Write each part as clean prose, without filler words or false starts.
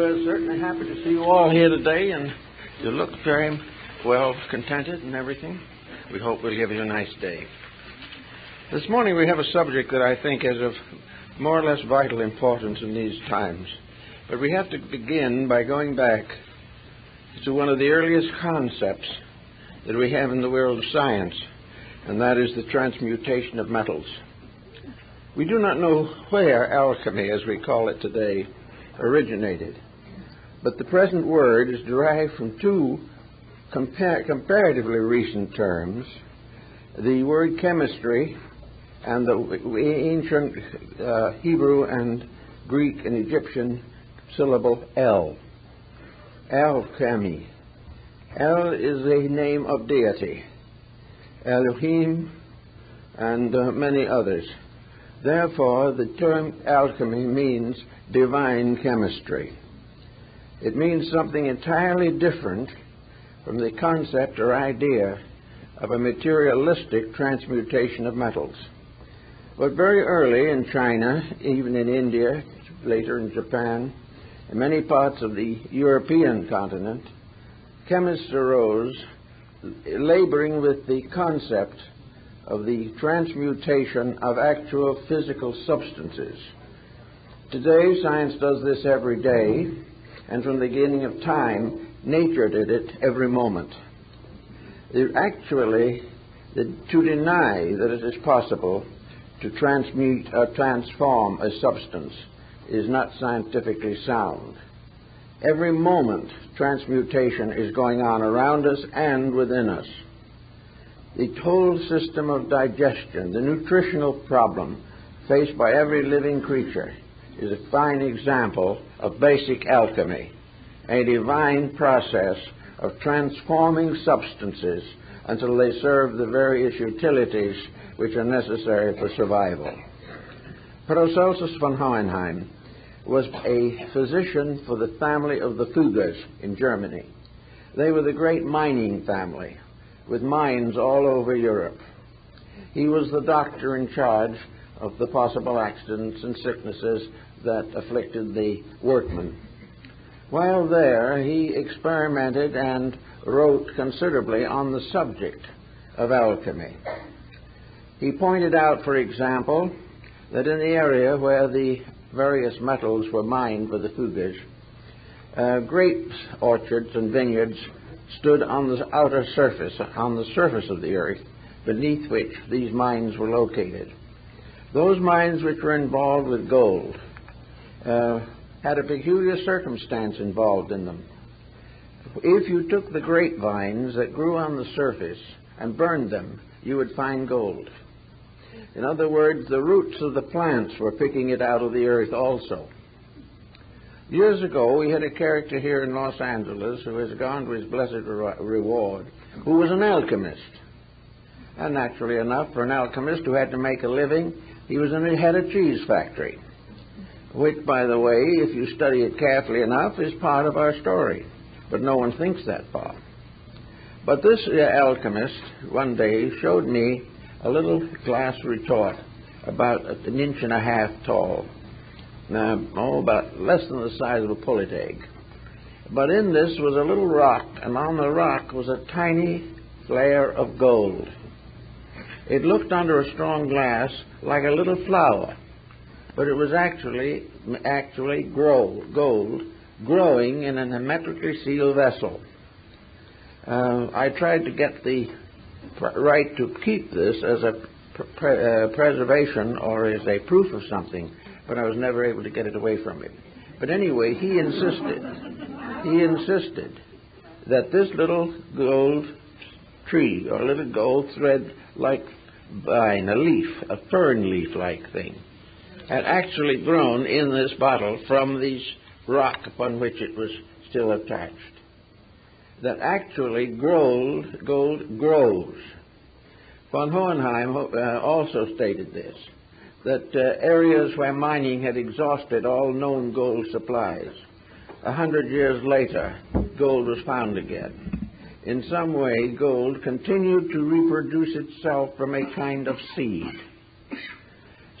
we're certainly happy to see you all here today, and you look very well contented and everything. We hope we'll give you a nice day. This morning we have a subject that I think is of more or less vital importance in these times. But we have to begin by going back to one of the earliest concepts that we have in the world of science, and that is the transmutation of metals. We do not know where alchemy, as we call it today, originated, but the present word is derived from two comparatively recent terms, the word chemistry and the ancient Hebrew and Greek and Egyptian syllable El. Alchemy. El is a name of deity, Elohim, and many others. Therefore, the term alchemy means divine chemistry. It means something entirely different from the concept or idea of a materialistic transmutation of metals. But very early in China, even in India, later in Japan, and many parts of the European continent, chemists arose laboring with the concept of the transmutation of actual physical substances. Today, science does this every day, and from the beginning of time, nature did it every moment. Actually, to deny that it is possible to transmute or transform a substance is not scientifically sound. Every moment, transmutation is going on around us and within us. The whole system of digestion, the nutritional problem faced by every living creature, is a fine example of basic alchemy, a divine process of transforming substances until they serve the various utilities which are necessary for survival. Paracelsus von Hohenheim was a physician for the family of the Fuggers in Germany. They were the great mining family, with mines all over Europe. He was the doctor in charge of the possible accidents and sicknesses that afflicted the workmen. While there, he experimented and wrote considerably on the subject of alchemy. He pointed out, for example, that in the area where the various metals were mined for the Fuggers, grape orchards and vineyards stood on the outer surface, on the surface of the earth, beneath which these mines were located. Those mines which were involved with gold had a peculiar circumstance involved in them. If you took the grapevines that grew on the surface and burned them, you would find gold. In other words, the roots of the plants were picking it out of the earth also. Years ago, we had a character here in Los Angeles who has gone to his blessed reward, who was an alchemist. And naturally enough, for an alchemist who had to make a living, he had a cheese factory, which, by the way, if you study it carefully enough, is part of our story. But no one thinks that far. But this alchemist one day showed me a little glass retort about an inch and a half tall, about less than the size of a pullet egg. But in this was a little rock, and on the rock was a tiny layer of gold. It looked under a strong glass like a little flower, but it was actually gold growing in an hermetically sealed vessel. I tried to get the right to keep this as a preservation or as a proof of something, but I was never able to get it away from him. But anyway, he insisted that this little gold tree or little gold thread-like vine, a leaf, a fern leaf-like thing, had actually grown in this bottle from the rock upon which it was still attached. That actually gold grows. Von Hohenheim also stated this, that areas where mining had exhausted all known gold supplies, 100 years later, gold was found again. In some way, gold continued to reproduce itself from a kind of seed.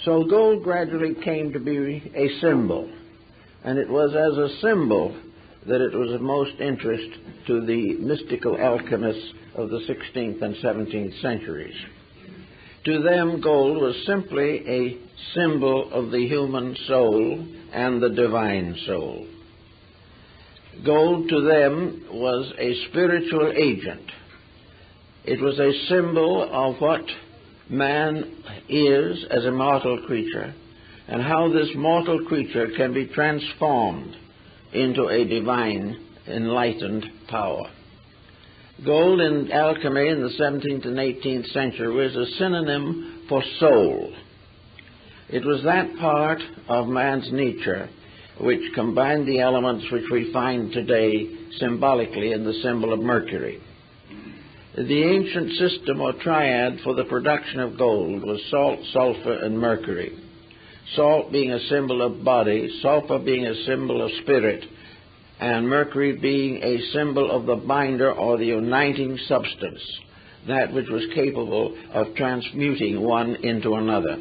So gold gradually came to be a symbol and it was as a symbol that it was of most interest to the mystical alchemists of the 16th and 17th centuries. To them, gold was simply a symbol of the human soul and the divine soul. Gold to them was a spiritual agent. It was a symbol of what man is as a mortal creature, and how this mortal creature can be transformed into a divine, enlightened power. Gold in alchemy in the 17th and 18th century was a synonym for soul. It was that part of man's nature which combined the elements which we find today symbolically in the symbol of Mercury. The ancient system or triad for the production of gold was salt, sulfur, and mercury. Salt being a symbol of body, sulfur being a symbol of spirit, and mercury being a symbol of the binder or the uniting substance, that which was capable of transmuting one into another.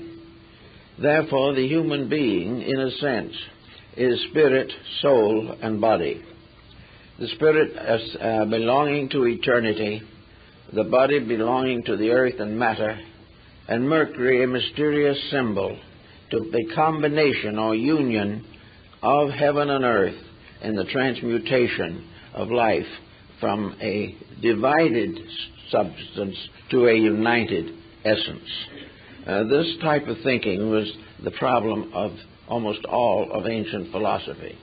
Therefore, the human being, in a sense, is spirit, soul, and body. The spirit as belonging to eternity, the body belonging to the earth and matter, and Mercury a mysterious symbol to the combination or union of heaven and earth in the transmutation of life from a divided substance to a united essence. This type of thinking was the problem of almost all of ancient philosophy.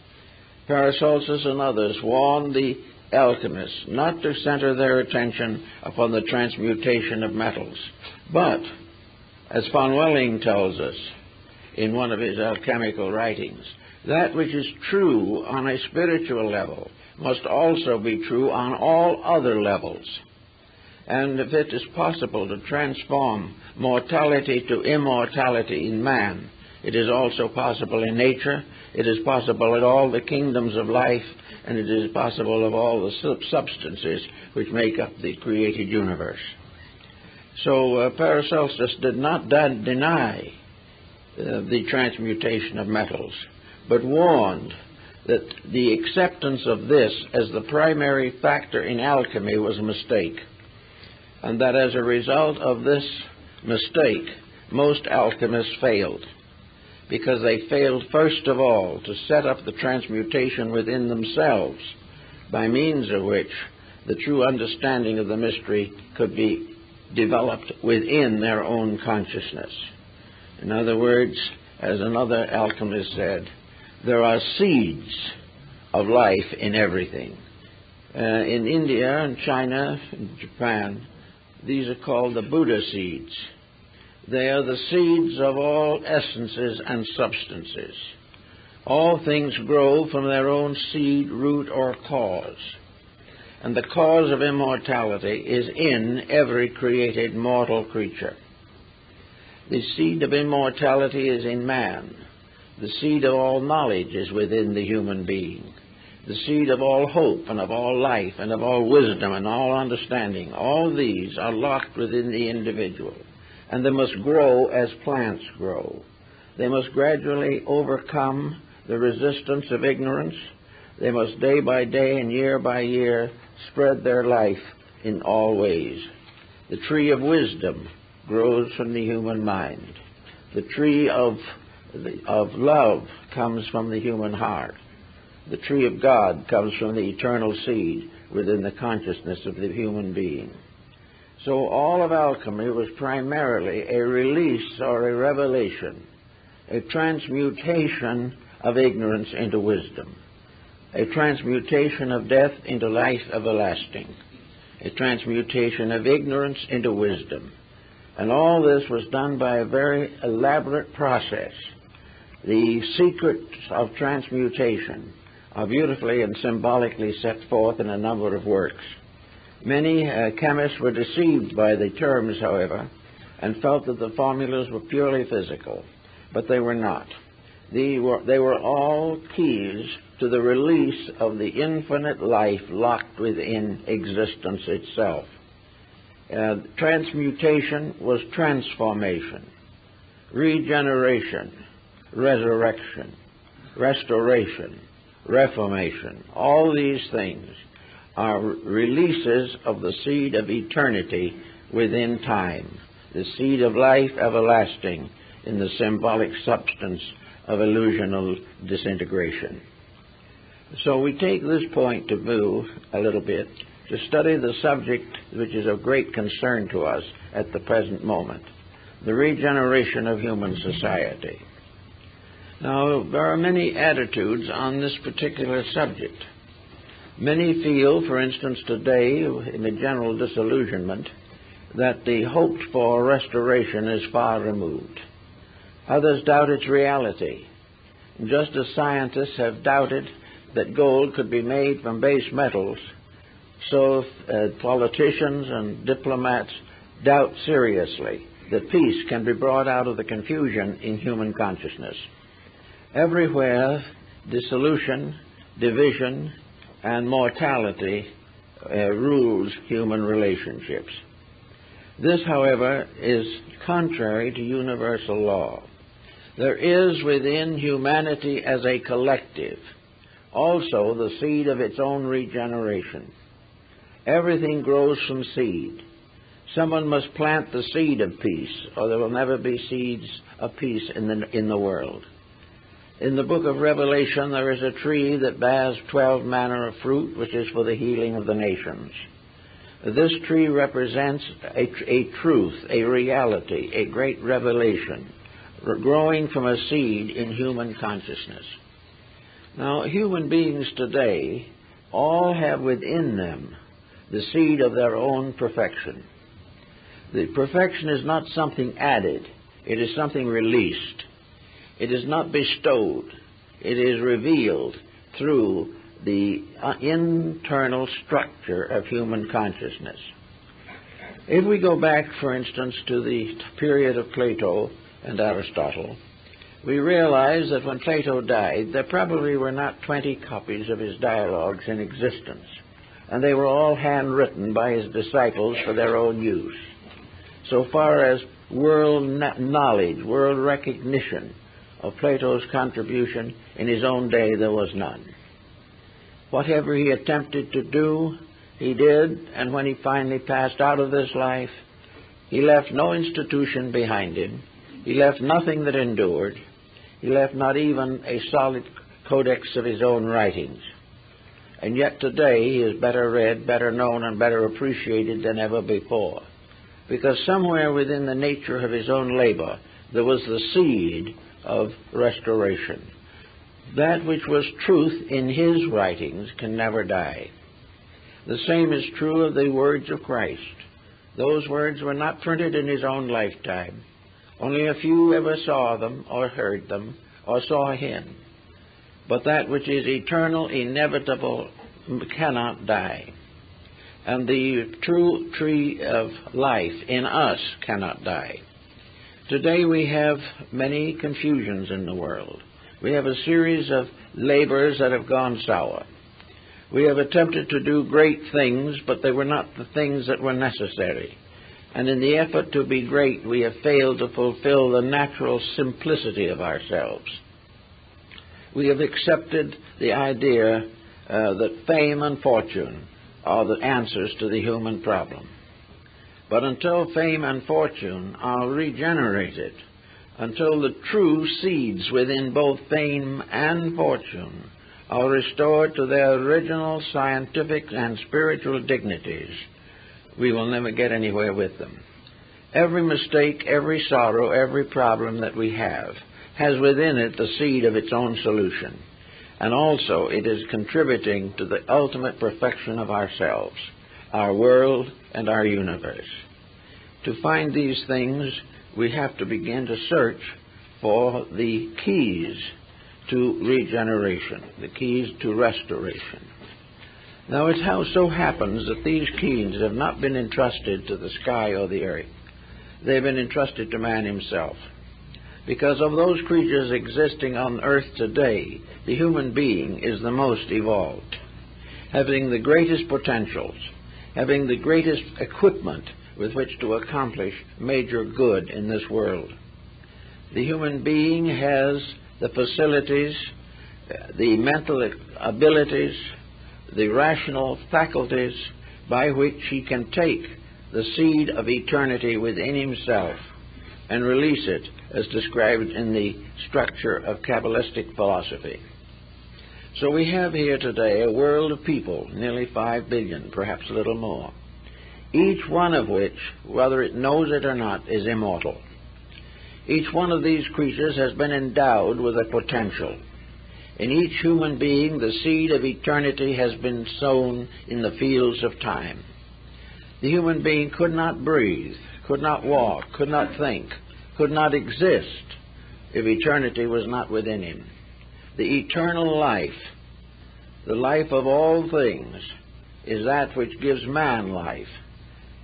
Paracelsus and others warned the alchemists not to center their attention upon the transmutation of metals, but, as von Welling tells us in one of his alchemical writings, that which is true on a spiritual level must also be true on all other levels. And if it is possible to transform mortality to immortality in man, it is also possible in nature, it is possible in all the kingdoms of life, and it is possible of all the substances which make up the created universe. So Paracelsus did not deny the transmutation of metals, but warned that the acceptance of this as the primary factor in alchemy was a mistake, and that as a result of this mistake, most alchemists failed, because they failed first of all to set up the transmutation within themselves, by means of which the true understanding of the mystery could be developed within their own consciousness. In other words, as another alchemist said, there are seeds of life in everything. In India and China and Japan, these are called the Buddha seeds. They are the seeds of all essences and substances. All things grow from their own seed, root, or cause. And the cause of immortality is in every created mortal creature. The seed of immortality is in man. The seed of all knowledge is within the human being. The seed of all hope and of all life and of all wisdom and all understanding, all these are locked within the individual. And they must grow as plants grow. They must gradually overcome the resistance of ignorance. They must day by day and year by year spread their life in all ways. The tree of wisdom grows from the human mind. The tree of love comes from the human heart. The tree of God comes from the eternal seed within the consciousness of the human being. So all of alchemy was primarily a release or a revelation, a transmutation of ignorance into wisdom, a transmutation of death into life everlasting, a transmutation of ignorance into wisdom. And all this was done by a very elaborate process. The secrets of transmutation are beautifully and symbolically set forth in a number of works. Many chemists were deceived by the terms, however, and felt that the formulas were purely physical, but they were not. They were all keys to the release of the infinite life locked within existence itself. Transmutation was transformation, regeneration, resurrection, restoration, reformation, all these things are releases of the seed of eternity within time, the seed of life everlasting in the symbolic substance of illusional disintegration. So we take this point to move a little bit to study the subject which is of great concern to us at the present moment, the regeneration of human society. Now, there are many attitudes on this particular subject. Many feel, for instance, today, in the general disillusionment, that the hoped-for restoration is far removed. Others doubt its reality, just as scientists have doubted that gold could be made from base metals, so politicians and diplomats doubt seriously that peace can be brought out of the confusion in human consciousness. Everywhere, dissolution, division, and mortality rules human relationships. This, however, is contrary to universal law. There is within humanity as a collective also the seed of its own regeneration. Everything grows from seed. Someone must plant the seed of peace, or there will never be seeds of peace in the world. In the book of Revelation, there is a tree that bears 12 manner of fruit, which is for the healing of the nations. This tree represents a truth, a reality, a great revelation, growing from a seed in human consciousness. Now, human beings today all have within them the seed of their own perfection. The perfection is not something added. It is something released. It is not bestowed. It is revealed through the internal structure of human consciousness. If we go back, for instance, to the period of Plato and Aristotle, we realize that when Plato died, there probably were not 20 copies of his dialogues in existence, and they were all handwritten by his disciples for their own use. So far as world knowledge, world recognition of Plato's contribution in his own day, there was none. Whatever he attempted to do, he did, and when he finally passed out of this life, he left no institution behind him. He left nothing that endured. He left not even a solid codex of his own writings. And yet today he is better read, better known, and better appreciated than ever before, because somewhere within the nature of his own labor there was the seed of restoration. That which was truth in his writings can never die. The same is true of the words of Christ. Those words were not printed in his own lifetime. Only a few ever saw them or heard them or saw him. But that which is eternal, inevitable, cannot die. And the true tree of life in us cannot die. Today we have many confusions in the world. We have a series of labors that have gone sour. We have attempted to do great things, but they were not the things that were necessary. And in the effort to be great, we have failed to fulfill the natural simplicity of ourselves. We have accepted the idea that fame and fortune are the answers to the human problem. But until fame and fortune are regenerated, until the true seeds within both fame and fortune are restored to their original scientific and spiritual dignities, we will never get anywhere with them. Every mistake, every sorrow, every problem that we have has within it the seed of its own solution. And also it is contributing to the ultimate perfection of ourselves, our world, and our universe. To find these things, we have to begin to search for the keys to regeneration, the keys to restoration. Now, it so happens that these keys have not been entrusted to the sky or the earth. They've been entrusted to man himself. Because of those creatures existing on earth today, the human being is the most evolved, having the greatest potentials, having the greatest equipment with which to accomplish major good in this world. The human being has the facilities the mental abilities, the rational faculties by which he can take the seed of eternity within himself and release it as described in the structure of Kabbalistic philosophy. So we have here today a world of people, nearly 5 billion, perhaps a little more, each one of which, whether it knows it or not, is immortal. Each one of these creatures has been endowed with a potential. In each human being, the seed of eternity has been sown in the fields of time. The human being could not breathe, could not walk, could not think, could not exist if eternity was not within him. The eternal life, the life of all things, is that which gives man life.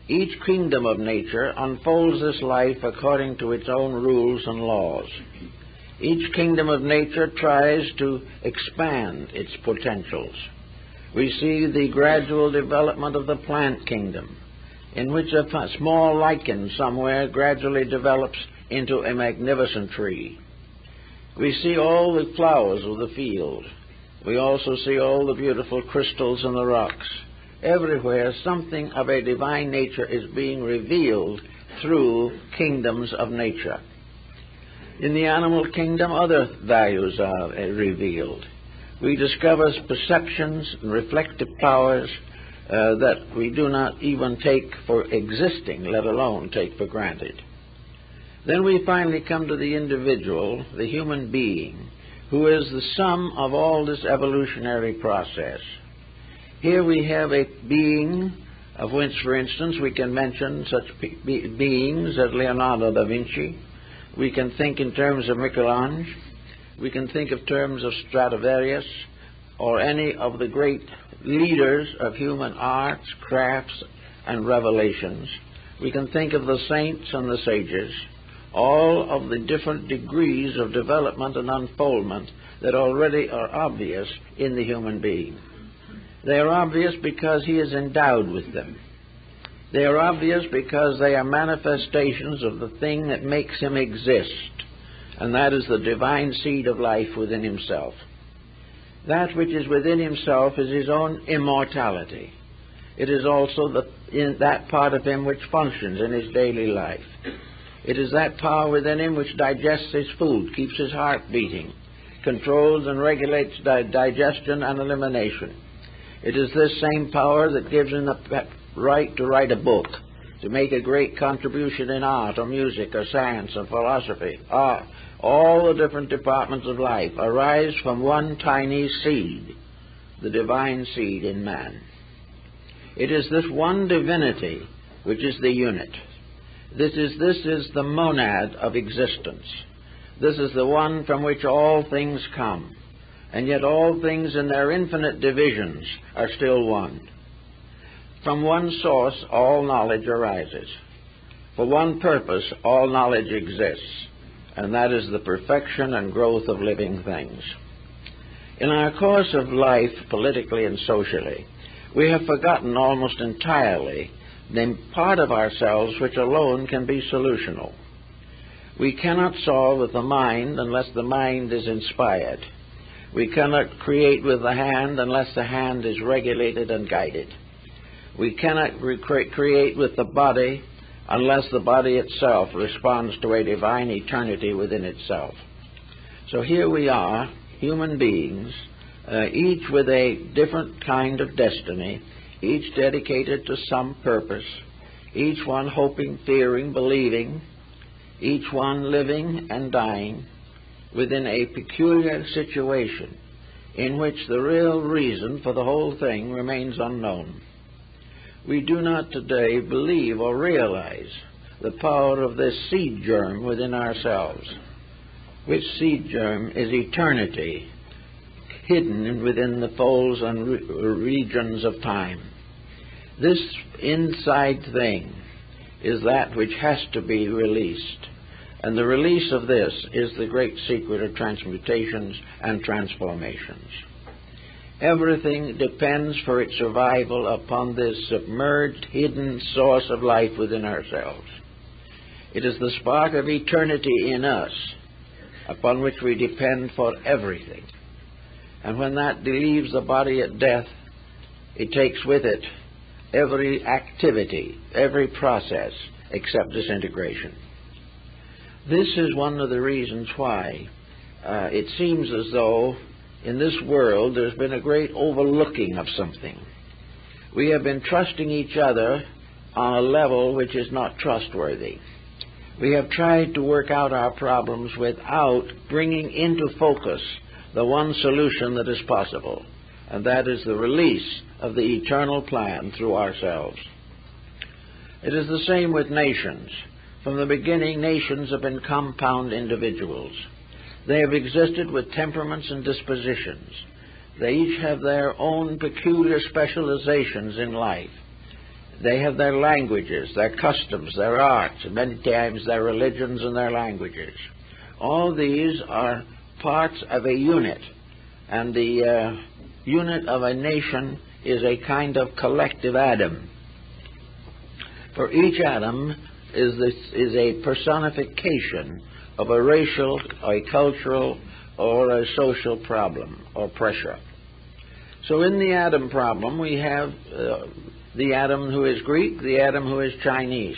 Each kingdom of nature unfolds this life according to its own rules and laws. Each kingdom of nature tries to expand its potentials. We see the gradual development of the plant kingdom, in which a small lichen somewhere gradually develops into a magnificent tree. We see all the flowers of the field. We also see all the beautiful crystals in the rocks. Everywhere something of a divine nature is being revealed through kingdoms of nature. In the animal kingdom, other values are revealed. We discover perceptions and reflective powers that we do not even take for existing, let alone take for granted. Then we finally come to the individual, the human being, who is the sum of all this evolutionary process. Here we have a being of which, for instance, we can mention such beings as Leonardo da Vinci. We can think in terms of Michelangelo. We can think of terms of Stradivarius or any of the great leaders of human arts, crafts, and revelations. We can think of the saints and the sages, all of the different degrees of development and unfoldment that already are obvious in the human being. They are obvious because he is endowed with them. They are obvious because they are manifestations of the thing that makes him exist, and that is the divine seed of life within himself. That which is within himself is his own immortality. It is also in that part of him which functions in his daily life. It is that power within him which digests his food, keeps his heart beating, controls and regulates digestion and elimination. It is this same power that gives him the right to write a book, to make a great contribution in art or music or science or philosophy. All the different departments of life arise from one tiny seed, the divine seed in man. It is this one divinity which is the unit. This is the monad of existence. This is the one from which all things come. And yet all things in their infinite divisions are still one. From one source all knowledge arises. For one purpose all knowledge exists, and that is the perfection and growth of living things. In our course of life, politically and socially, we have forgotten almost entirely the part of ourselves which alone can be solutional. We cannot solve with the mind unless the mind is inspired. We cannot create with the hand unless the hand is regulated and guided. We cannot create with the body unless the body itself responds to a divine eternity within itself. So here we are, human beings, each with a different kind of destiny, each dedicated to some purpose, each one hoping, fearing, believing, each one living and dying within a peculiar situation in which the real reason for the whole thing remains unknown. We do not today believe or realize the power of this seed germ within ourselves, which seed germ is eternity, hidden within the folds and regions of time. This inside thing is that which has to be released. And the release of this is the great secret of transmutations and transformations. Everything depends for its survival upon this submerged, hidden source of life within ourselves. It is the spark of eternity in us upon which we depend for everything. And when that leaves the body at death, it takes with it every activity, every process, except disintegration. This is one of the reasons why it seems as though in this world there's been a great overlooking of something. We have been trusting each other on a level which is not trustworthy. We have tried to work out our problems without bringing into focus the one solution that is possible, and that is the release of the eternal plan through ourselves. It is the same with nations. From the beginning, nations have been compound individuals. They have existed with temperaments and dispositions. They each have their own peculiar specializations in life. They have their languages, their customs, their arts, and many times their religions and their languages. All these are parts of a unit, and the unit of a nation is a kind of collective atom. For each atom is a personification of a racial, a cultural, or a social problem or pressure. So in the atom problem, we have the atom who is Greek, the atom who is Chinese.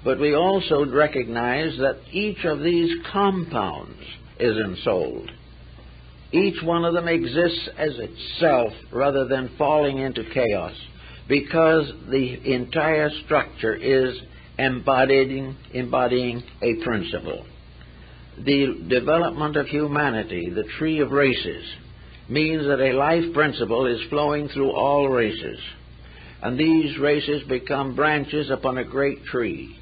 But we also recognize that each of these compounds is ensouled. Each one of them exists as itself rather than falling into chaos, because the entire structure is embodying a principle. The development of humanity, the tree of races, means that a life principle is flowing through all races. And these races become branches upon a great tree.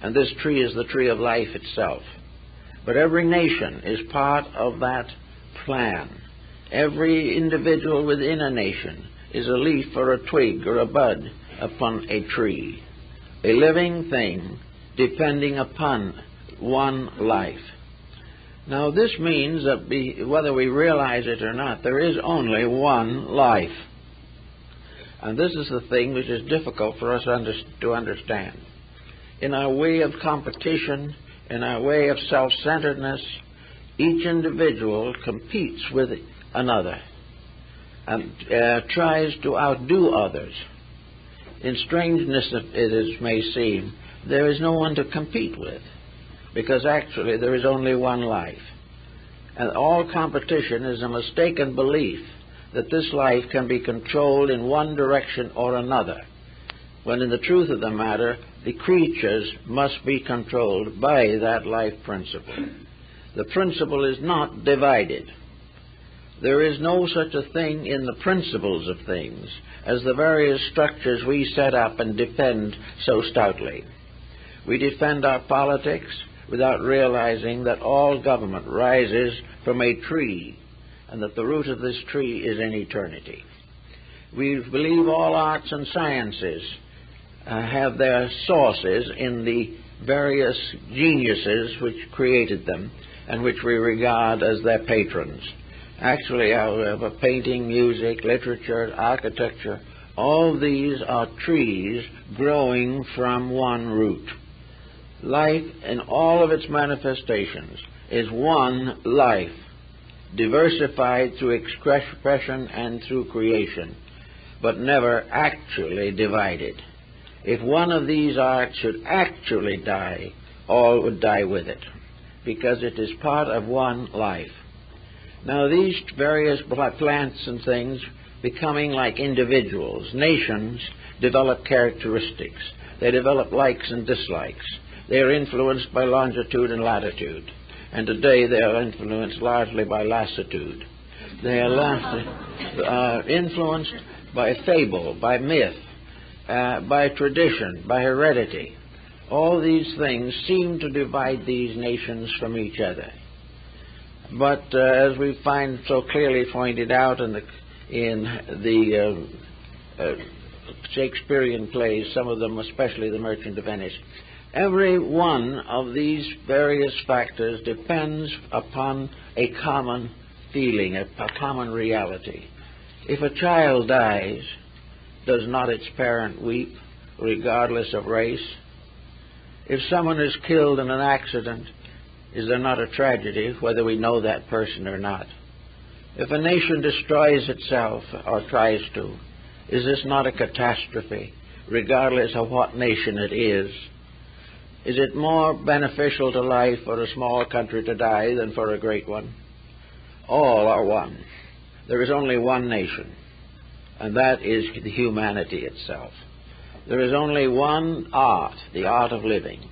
And this tree is the tree of life itself. But every nation is part of that plan. Every individual within a nation is a leaf or a twig or a bud upon a tree. A living thing depending upon one life. Now this means that whether we realize it or not, there is only one life. And this is the thing which is difficult for us to understand. In our way of competition, in our way of self-centeredness, each individual competes with another and tries to outdo others. In strangeness it may seem, there is no one to compete with, because actually there is only one life. And all competition is a mistaken belief that this life can be controlled in one direction or another, when in the truth of the matter, the creatures must be controlled by that life principle. The principle is not divided. There is no such a thing in the principles of things as the various structures we set up and defend so stoutly. We defend our politics without realizing that all government rises from a tree, and that the root of this tree is in eternity. We believe all arts and sciences have their sources in the various geniuses which created them and which we regard as their patrons. Actually, however, painting, music, literature, architecture, all these are trees growing from one root. Life in all of its manifestations is one life, diversified through expression and through creation, but never actually divided. If one of these arts should actually die, all would die with it, because it is part of one life. Now these various plants and things becoming like individuals, nations, develop characteristics. They develop likes and dislikes. They are influenced by longitude and latitude. And today they are influenced largely by lassitude. They are influenced by fable, by myth, by tradition, by heredity. All these things seem to divide these nations from each other. But as we find so clearly pointed out in the Shakespearean plays, some of them, especially The Merchant of Venice, every one of these various factors depends upon a common feeling, a common reality. If a child dies, does not its parent weep, regardless of race? If someone is killed in an accident, is there not a tragedy, whether we know that person or not? If a nation destroys itself, or tries to, is this not a catastrophe, regardless of what nation it is? Is it more beneficial to life for a small country to die than for a great one? All are one. There is only one nation, and that is the humanity itself. There is only one art, the art of living.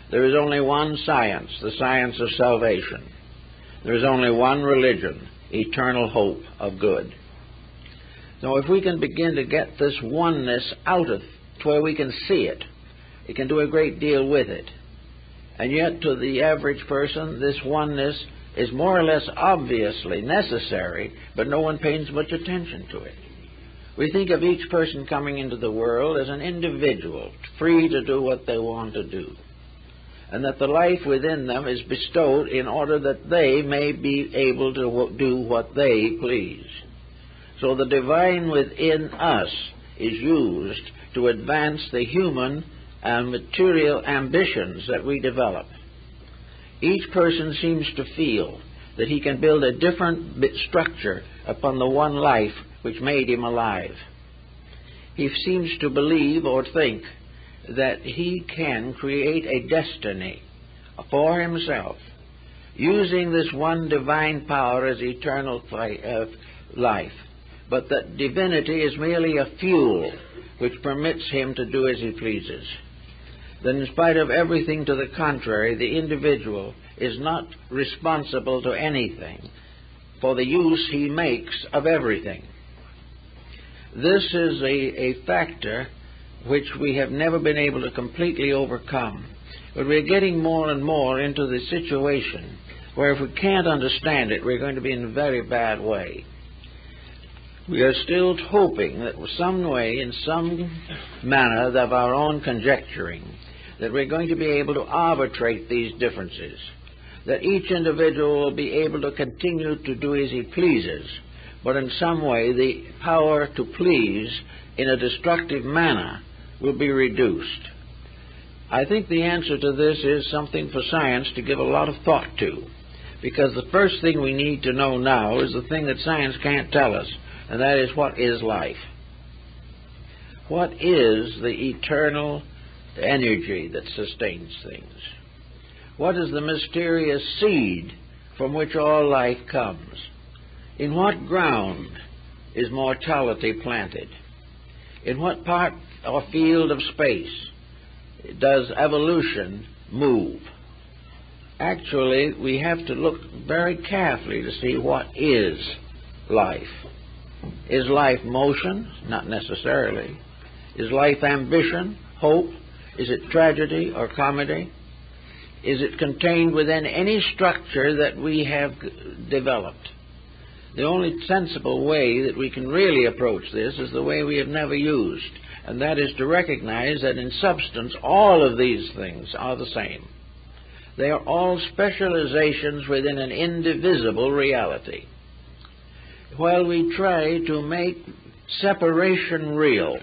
There is only one science, the science of salvation. There is only one religion, eternal hope of good. So if we can begin to get this oneness out of to where we can see it, it can do a great deal with it. And yet to the average person, this oneness is more or less obviously necessary, but no one pays much attention to it. We think of each person coming into the world as an individual, free to do what they want to do, and that the life within them is bestowed in order that they may be able to do what they please. So the divine within us is used to advance the human and material ambitions that we develop. Each person seems to feel that he can build a different structure upon the one life which made him alive. He seems to believe or think that he can create a destiny for himself, using this one divine power as eternal life, but that divinity is merely a fuel which permits him to do as he pleases. Then in spite of everything to the contrary, the individual is not responsible to anything for the use he makes of everything. This is a factor which we have never been able to completely overcome. But we're getting more and more into the situation where if we can't understand it, we're going to be in a very bad way. We are still hoping that some way, in some manner of our own conjecturing, that we're going to be able to arbitrate these differences, that each individual will be able to continue to do as he pleases, but in some way the power to please in a destructive manner will be reduced. I think the answer to this is something for science to give a lot of thought to, because the first thing we need to know now is the thing that science can't tell us, and that is, what is life? What is the eternal energy that sustains things? What is the mysterious seed from which all life comes? In what ground is mortality planted? In what part or field of space does evolution move? Actually, we have to look very carefully to see what is life. Is life motion? Not necessarily. Is life ambition, hope? Is it tragedy or comedy? Is it contained within any structure that we have developed? The only sensible way that we can really approach this is the way we have never used, and that is to recognize that in substance all of these things are the same. They are all specializations within an indivisible reality. While we try to make separation real,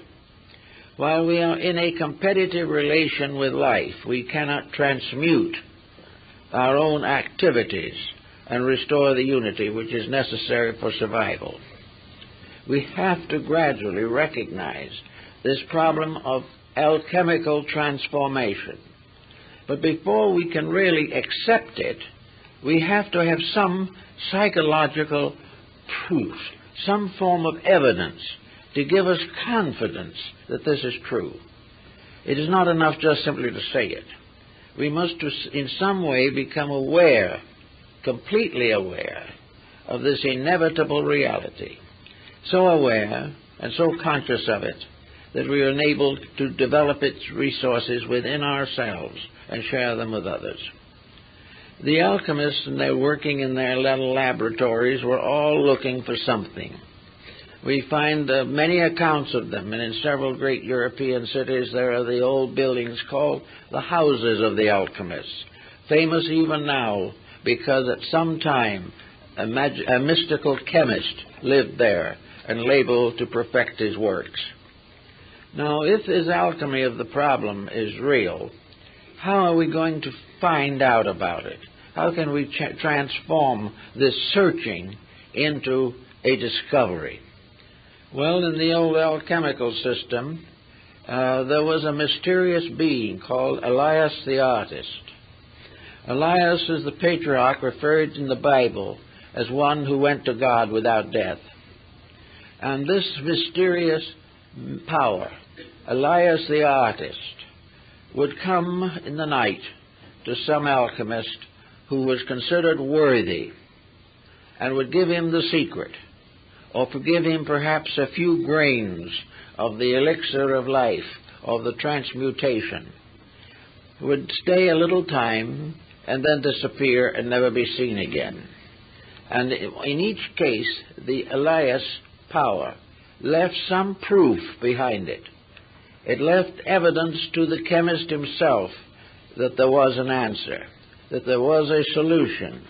while we are in a competitive relation with life, we cannot transmute our own activities and restore the unity which is necessary for survival. We have to gradually recognize this problem of alchemical transformation. But before we can really accept it, we have to have some psychological proof, some form of evidence to give us confidence that this is true. It is not enough just simply to say it. We must in some way become aware, completely aware, of this inevitable reality. So aware and so conscious of it that we are enabled to develop its resources within ourselves and share them with others. The alchemists, and they're working in their little laboratories, were all looking for something. We find many accounts of them, and in several great European cities there are the old buildings called the houses of the alchemists, famous even now because at some time a mystical chemist lived there and labeled to perfect his works. Now, if this alchemy of the problem is real, how are we going to find out about it? How can we transform this searching into a discovery. Well, in the old alchemical system, there was a mysterious being called Elias the artist. Elias is the patriarch referred in the Bible as one who went to God without death. And this mysterious power, Elias the artist, would come in the night to some alchemist who was considered worthy and would give him the secret, or forgive him perhaps a few grains of the elixir of life, of the transmutation, would stay a little time and then disappear and never be seen again. And in each case, the Elias power left some proof behind it. It left evidence to the chemist himself that there was an answer, that there was a solution.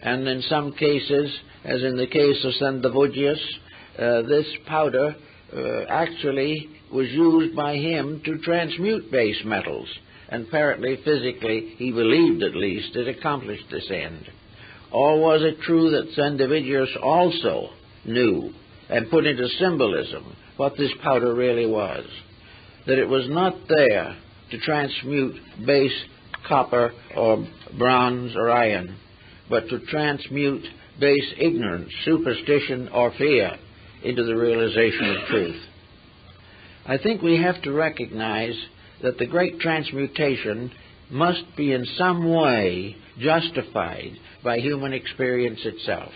And in some cases, as in the case of Sandovugius, this powder actually was used by him to transmute base metals. And apparently, physically, he believed at least, it accomplished this end. Or was it true that Sandovugius also knew and put into symbolism what this powder really was? That it was not there to transmute base copper or bronze or iron, but to transmute base ignorance, superstition, or fear into the realization of truth. I think we have to recognize that the great transmutation must be in some way justified by human experience itself.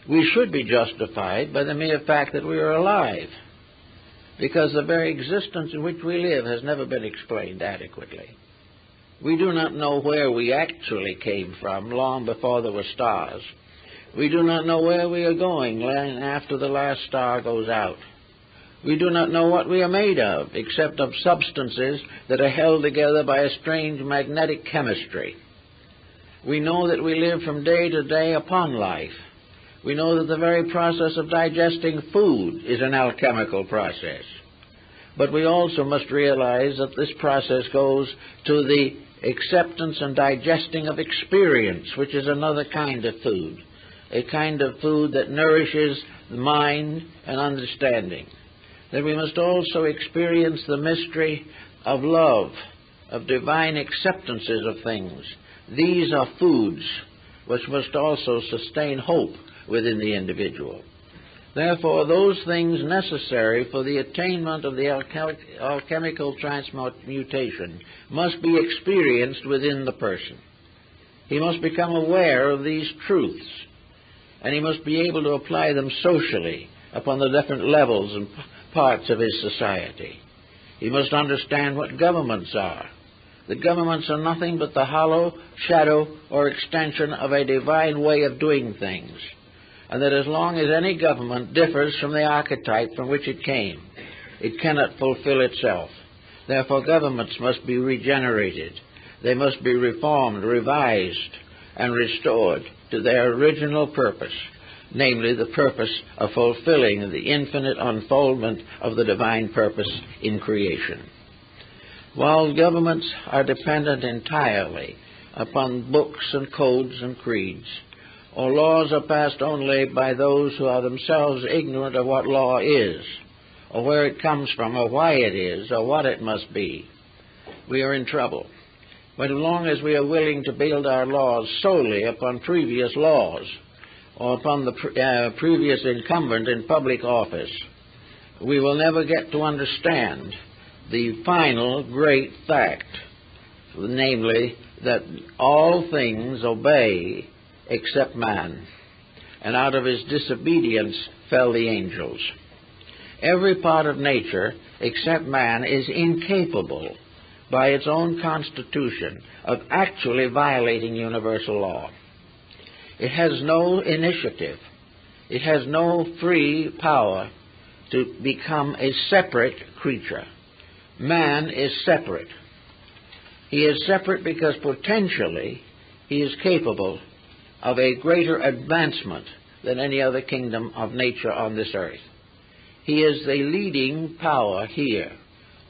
We should be justified by the mere fact that we are alive, because the very existence in which we live has never been explained adequately. We do not know where we actually came from long before there were stars. We do not know where we are going after the last star goes out. We do not know what we are made of, except of substances that are held together by a strange magnetic chemistry. We know that we live from day to day upon life. We know that the very process of digesting food is an alchemical process. But we also must realize that this process goes to the acceptance and digesting of experience, which is another kind of food, a kind of food that nourishes the mind and understanding. That we must also experience the mystery of love, of divine acceptances of things. These are foods which must also sustain hope within the individual. Therefore, those things necessary for the attainment of the alchemical transmutation must be experienced within the person. He must become aware of these truths, and he must be able to apply them socially upon the different levels and parts of his society. He must understand what governments are. The governments are nothing but the hollow shadow or extension of a divine way of doing things, and that as long as any government differs from the archetype from which it came, it cannot fulfill itself. Therefore, governments must be regenerated. They must be reformed, revised, and restored to their original purpose, namely the purpose of fulfilling the infinite unfoldment of the divine purpose in creation. While governments are dependent entirely upon books and codes and creeds, or laws are passed only by those who are themselves ignorant of what law is, or where it comes from, or why it is, or what it must be, we are in trouble. But as long as we are willing to build our laws solely upon previous laws, or upon the previous incumbent in public office, we will never get to understand the final great fact, namely that all things obey except man, and out of his disobedience fell the angels. Every part of nature except man is incapable by its own constitution of actually violating universal law. It has no initiative. It has no free power to become a separate creature. Man is separate. He is separate because potentially he is capable of a greater advancement than any other kingdom of nature on this earth. He is the leading power here.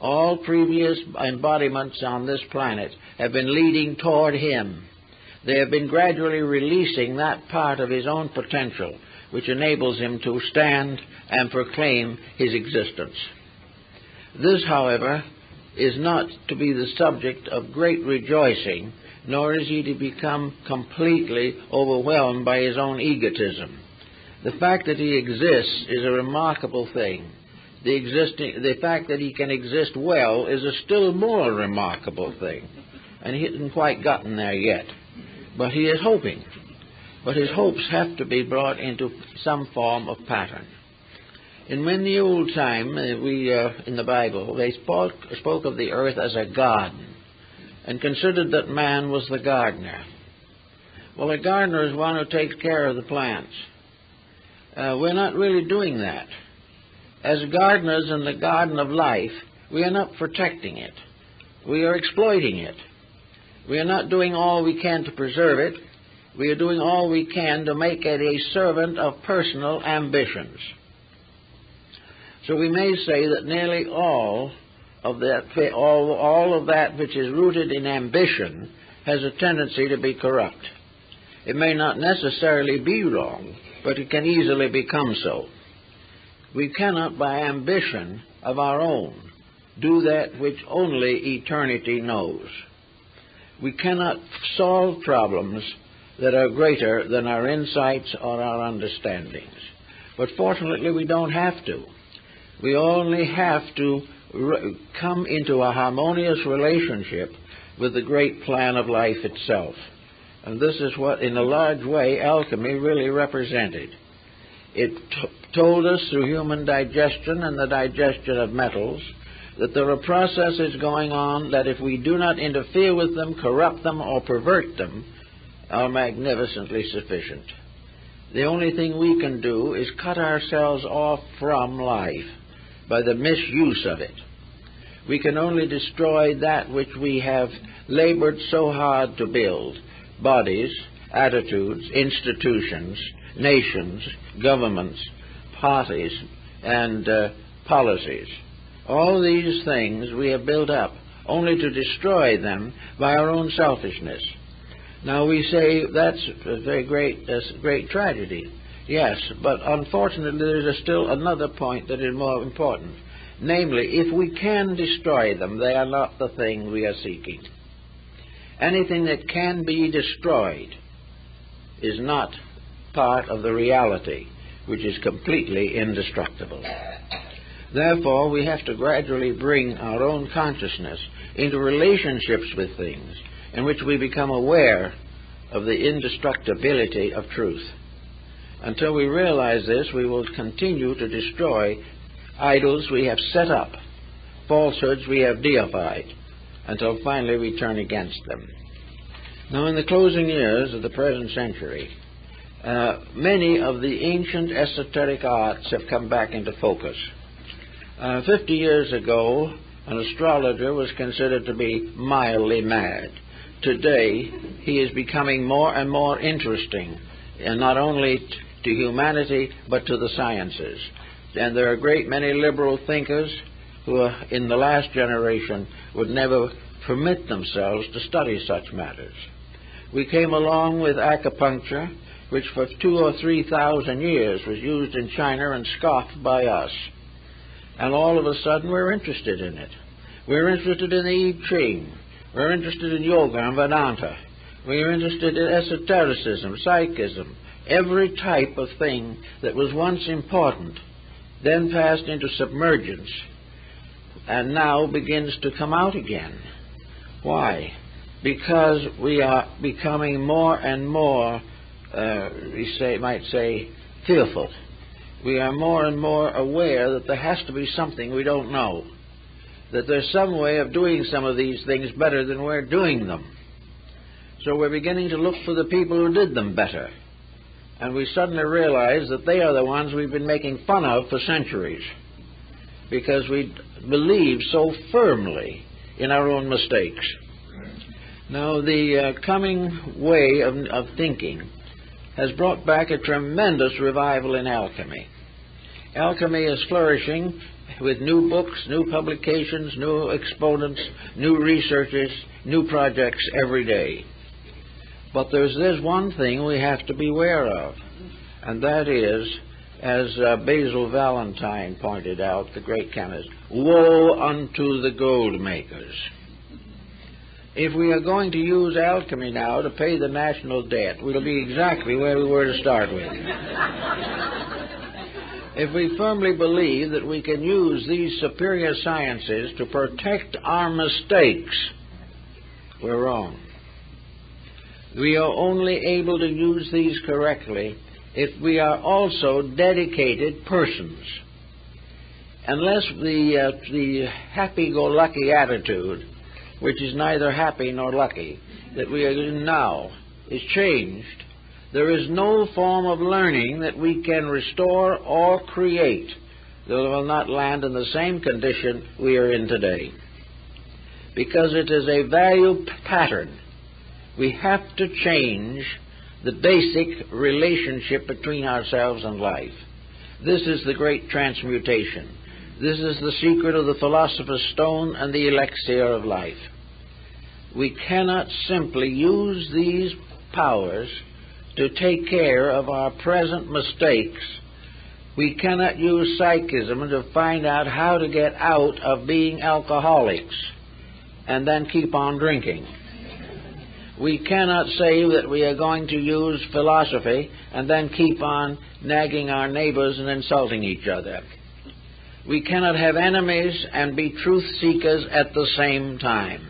All previous embodiments on this planet have been leading toward him. They have been gradually releasing that part of his own potential which enables him to stand and proclaim his existence. This, however, is not to be the subject of great rejoicing, nor is he to become completely overwhelmed by his own egotism. The fact that he exists is a remarkable thing. The fact that he can exist well is a still more remarkable thing. And he hasn't quite gotten there yet. But he is hoping. But his hopes have to be brought into some form of pattern. And when the old time, in the Bible, they spoke of the earth as a garden and considered that man was the gardener. Well, a gardener is one who takes care of the plants. We're not really doing that. As gardeners in the garden of life, we are not protecting it. We are exploiting it. We are not doing all we can to preserve it. We are doing all we can to make it a servant of personal ambitions. So we may say that nearly all of that which is rooted in ambition has a tendency to be corrupt. It may not necessarily be wrong, but it can easily become so. We cannot, by ambition of our own, do that which only eternity knows. We cannot solve problems that are greater than our insights or our understandings. But fortunately, we don't have to. We only have to come into a harmonious relationship with the great plan of life itself. And this is what, in a large way, alchemy really represented. It told us through human digestion and the digestion of metals that there are processes going on that if we do not interfere with them, corrupt them, or pervert them, are magnificently sufficient. The only thing we can do is cut ourselves off from life by the misuse of it. We can only destroy that which we have labored so hard to build: bodies, attitudes, institutions, nations, governments, parties, and policies. All these things we have built up only to destroy them by our own selfishness. Now we say that's a very great tragedy. Yes, but unfortunately there is still another point that is more important. Namely, if we can destroy them, they are not the thing we are seeking. Anything that can be destroyed is not part of the reality, which is completely indestructible. Therefore, we have to gradually bring our own consciousness into relationships with things in which we become aware of the indestructibility of truth. Until we realize this, we will continue to destroy idols we have set up, falsehoods we have deified, until finally we turn against them. Now, in the closing years of the present century, many of the ancient esoteric arts have come back into focus. 50 years ago, an astrologer was considered to be mildly mad. Today, he is becoming more and more interesting, and not only to humanity, but to the sciences. And there are a great many liberal thinkers who, in the last generation, would never permit themselves to study such matters. We came along with acupuncture, which for 2,000 or 3,000 years was used in China and scoffed by us. And all of a sudden we're interested in it. We're interested in the I Ching. We're interested in yoga and Vedanta. We're interested in esotericism, psychism, every type of thing that was once important, then passed into submergence, and now begins to come out again. Why? Because we are becoming more and more, might say, fearful. We are more and more aware that there has to be something we don't know, that there's some way of doing some of these things better than we're doing them. So we're beginning to look for the people who did them better. And we suddenly realize that they are the ones we've been making fun of for centuries, because we believe so firmly in our own mistakes. Now, the coming way of thinking has brought back a tremendous revival in alchemy. Alchemy is flourishing with new books, new publications, new exponents, new researches, new projects every day. But there's one thing we have to beware of, and that is, as Basil Valentine pointed out, the great chemist, woe unto the gold makers. If we are going to use alchemy now to pay the national debt, we'll be exactly where we were to start with. If we firmly believe that we can use these superior sciences to protect our mistakes, we're wrong. We are only able to use these correctly if we are also dedicated persons. Unless the happy-go-lucky attitude, which is neither happy nor lucky, that we are in now, is changed, there is no form of learning that we can restore or create that will not land in the same condition we are in today. Because it is a value pattern. We have to change the basic relationship between ourselves and life. This is the great transmutation. This is the secret of the philosopher's stone and the elixir of life. We cannot simply use these powers to take care of our present mistakes. We cannot use psychism to find out how to get out of being alcoholics and then keep on drinking. We cannot say that we are going to use philosophy and then keep on nagging our neighbors and insulting each other. We cannot have enemies and be truth seekers at the same time.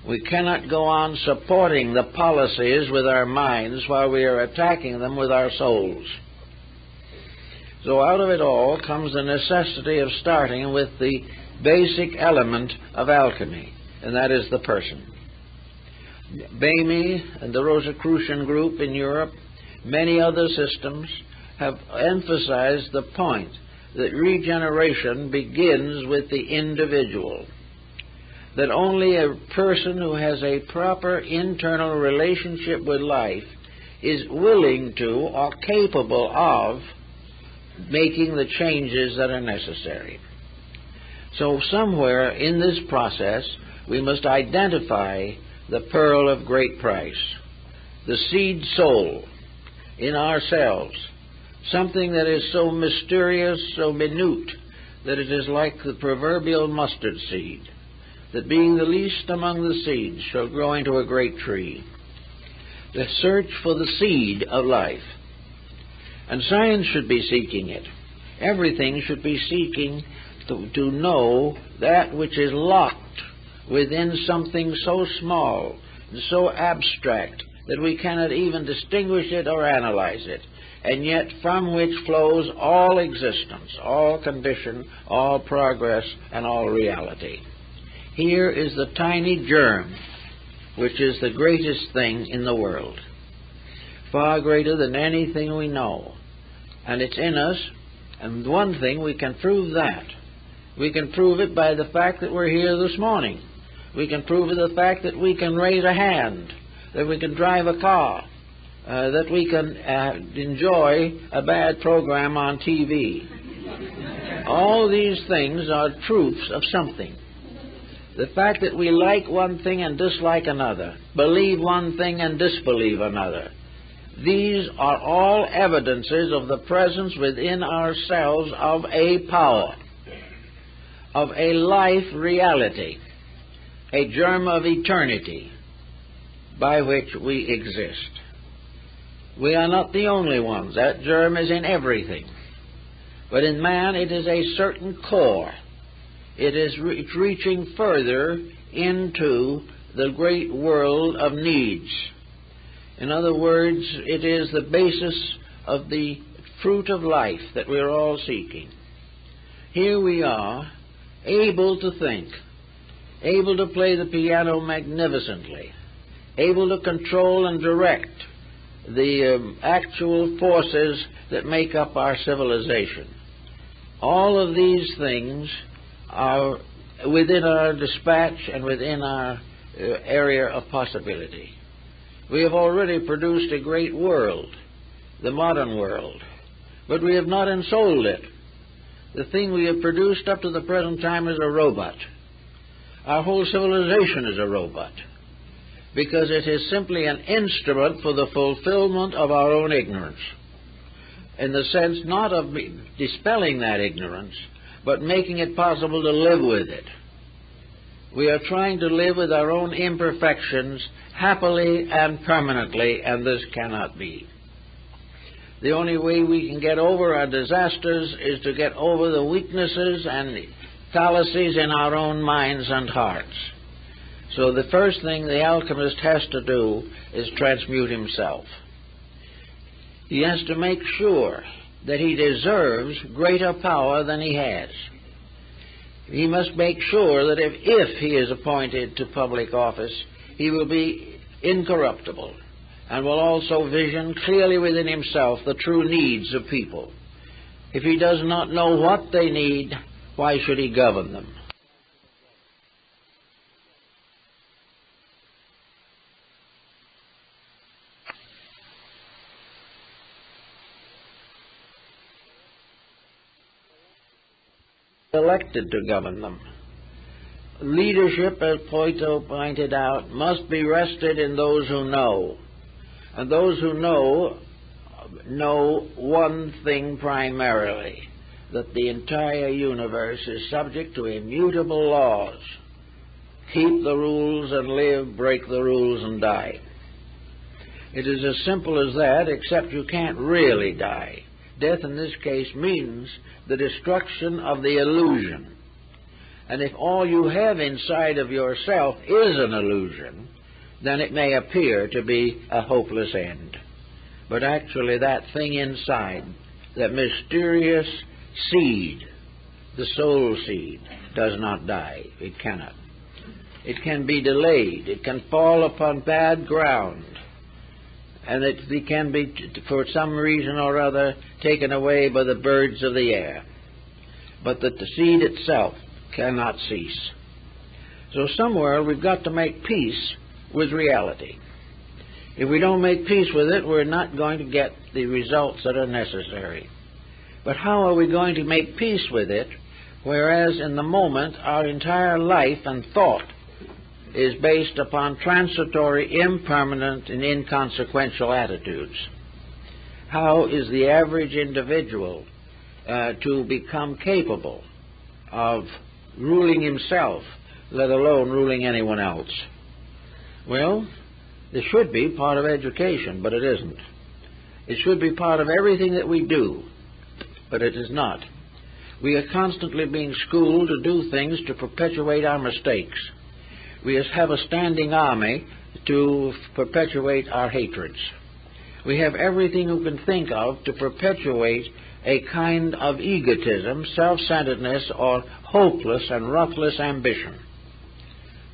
We cannot go on supporting the policies with our minds while we are attacking them with our souls. So out of it all comes the necessity of starting with the basic element of alchemy, and that is the person. Bamey and the Rosicrucian group in Europe, many other systems, have emphasized the point that regeneration begins with the individual. That only a person who has a proper internal relationship with life is willing to or capable of making the changes that are necessary. So somewhere in this process we must identify the pearl of great price, the seed soul in ourselves, something that is so mysterious, so minute, that it is like the proverbial mustard seed, that being the least among the seeds shall grow into a great tree. The search for the seed of life. And science should be seeking it. Everything should be seeking to know that which is locked within something so small and so abstract that we cannot even distinguish it or analyze it, and yet from which flows all existence, all condition, all progress, and all reality. Here is the tiny germ, which is the greatest thing in the world, far greater than anything we know. And it's in us, and one thing, we can prove that. We can prove it by the fact that we're here this morning. We can prove it by the fact that we can raise a hand, that we can drive a car, that we can enjoy a bad program on TV. All these things are proofs of something. The fact that we like one thing and dislike another, believe one thing and disbelieve another, these are all evidences of the presence within ourselves of a power, of a life reality, a germ of eternity by which we exist. We are not the only ones. That germ is in everything. But in man it is a certain core. It's reaching further into the great world of needs. In other words, it is the basis of the fruit of life that we're all seeking. Here we are, able to think, able to play the piano magnificently, able to control and direct the actual forces that make up our civilization. All of these things are within our dispatch and within our area of possibility. We have already produced a great world, the modern world, but we have not ensouled it. The thing we have produced up to the present time is a robot. Our whole civilization is a robot, because it is simply an instrument for the fulfillment of our own ignorance, in the sense not of dispelling that ignorance, but making it possible to live with it. We are trying to live with our own imperfections happily and permanently, and this cannot be. The only way we can get over our disasters is to get over the weaknesses and fallacies in our own minds and hearts. So the first thing the alchemist has to do is transmute himself. He has to make sure that he deserves greater power than he has. He must make sure that if he is appointed to public office, he will be incorruptible and will also vision clearly within himself the true needs of people. If he does not know what they need, why should he govern them? Elected to govern them. Leadership, as Plato pointed out, must be rested in those who know. And those who know one thing primarily, that the entire universe is subject to immutable laws. Keep the rules and live, break the rules and die. It is as simple as that, except you can't really die. Death in this case means the destruction of the illusion. And if all you have inside of yourself is an illusion, then it may appear to be a hopeless end. But actually that thing inside, that mysterious seed, the soul seed, does not die. It cannot. It can be delayed. It can fall upon bad ground. And it can be, for some reason or other, taken away by the birds of the air. But that the seed itself cannot cease. So somewhere we've got to make peace with reality. If we don't make peace with it, we're not going to get the results that are necessary. But how are we going to make peace with it, whereas in the moment our entire life and thought is based upon transitory, impermanent, and inconsequential attitudes? How is the average individual to become capable of ruling himself, let alone ruling anyone else? Well, this should be part of education, but it isn't. It should be part of everything that we do, but it is not. We are constantly being schooled to do things to perpetuate our mistakes. We have a standing army to perpetuate our hatreds. We have everything we can think of to perpetuate a kind of egotism, self-centeredness, or hopeless and ruthless ambition.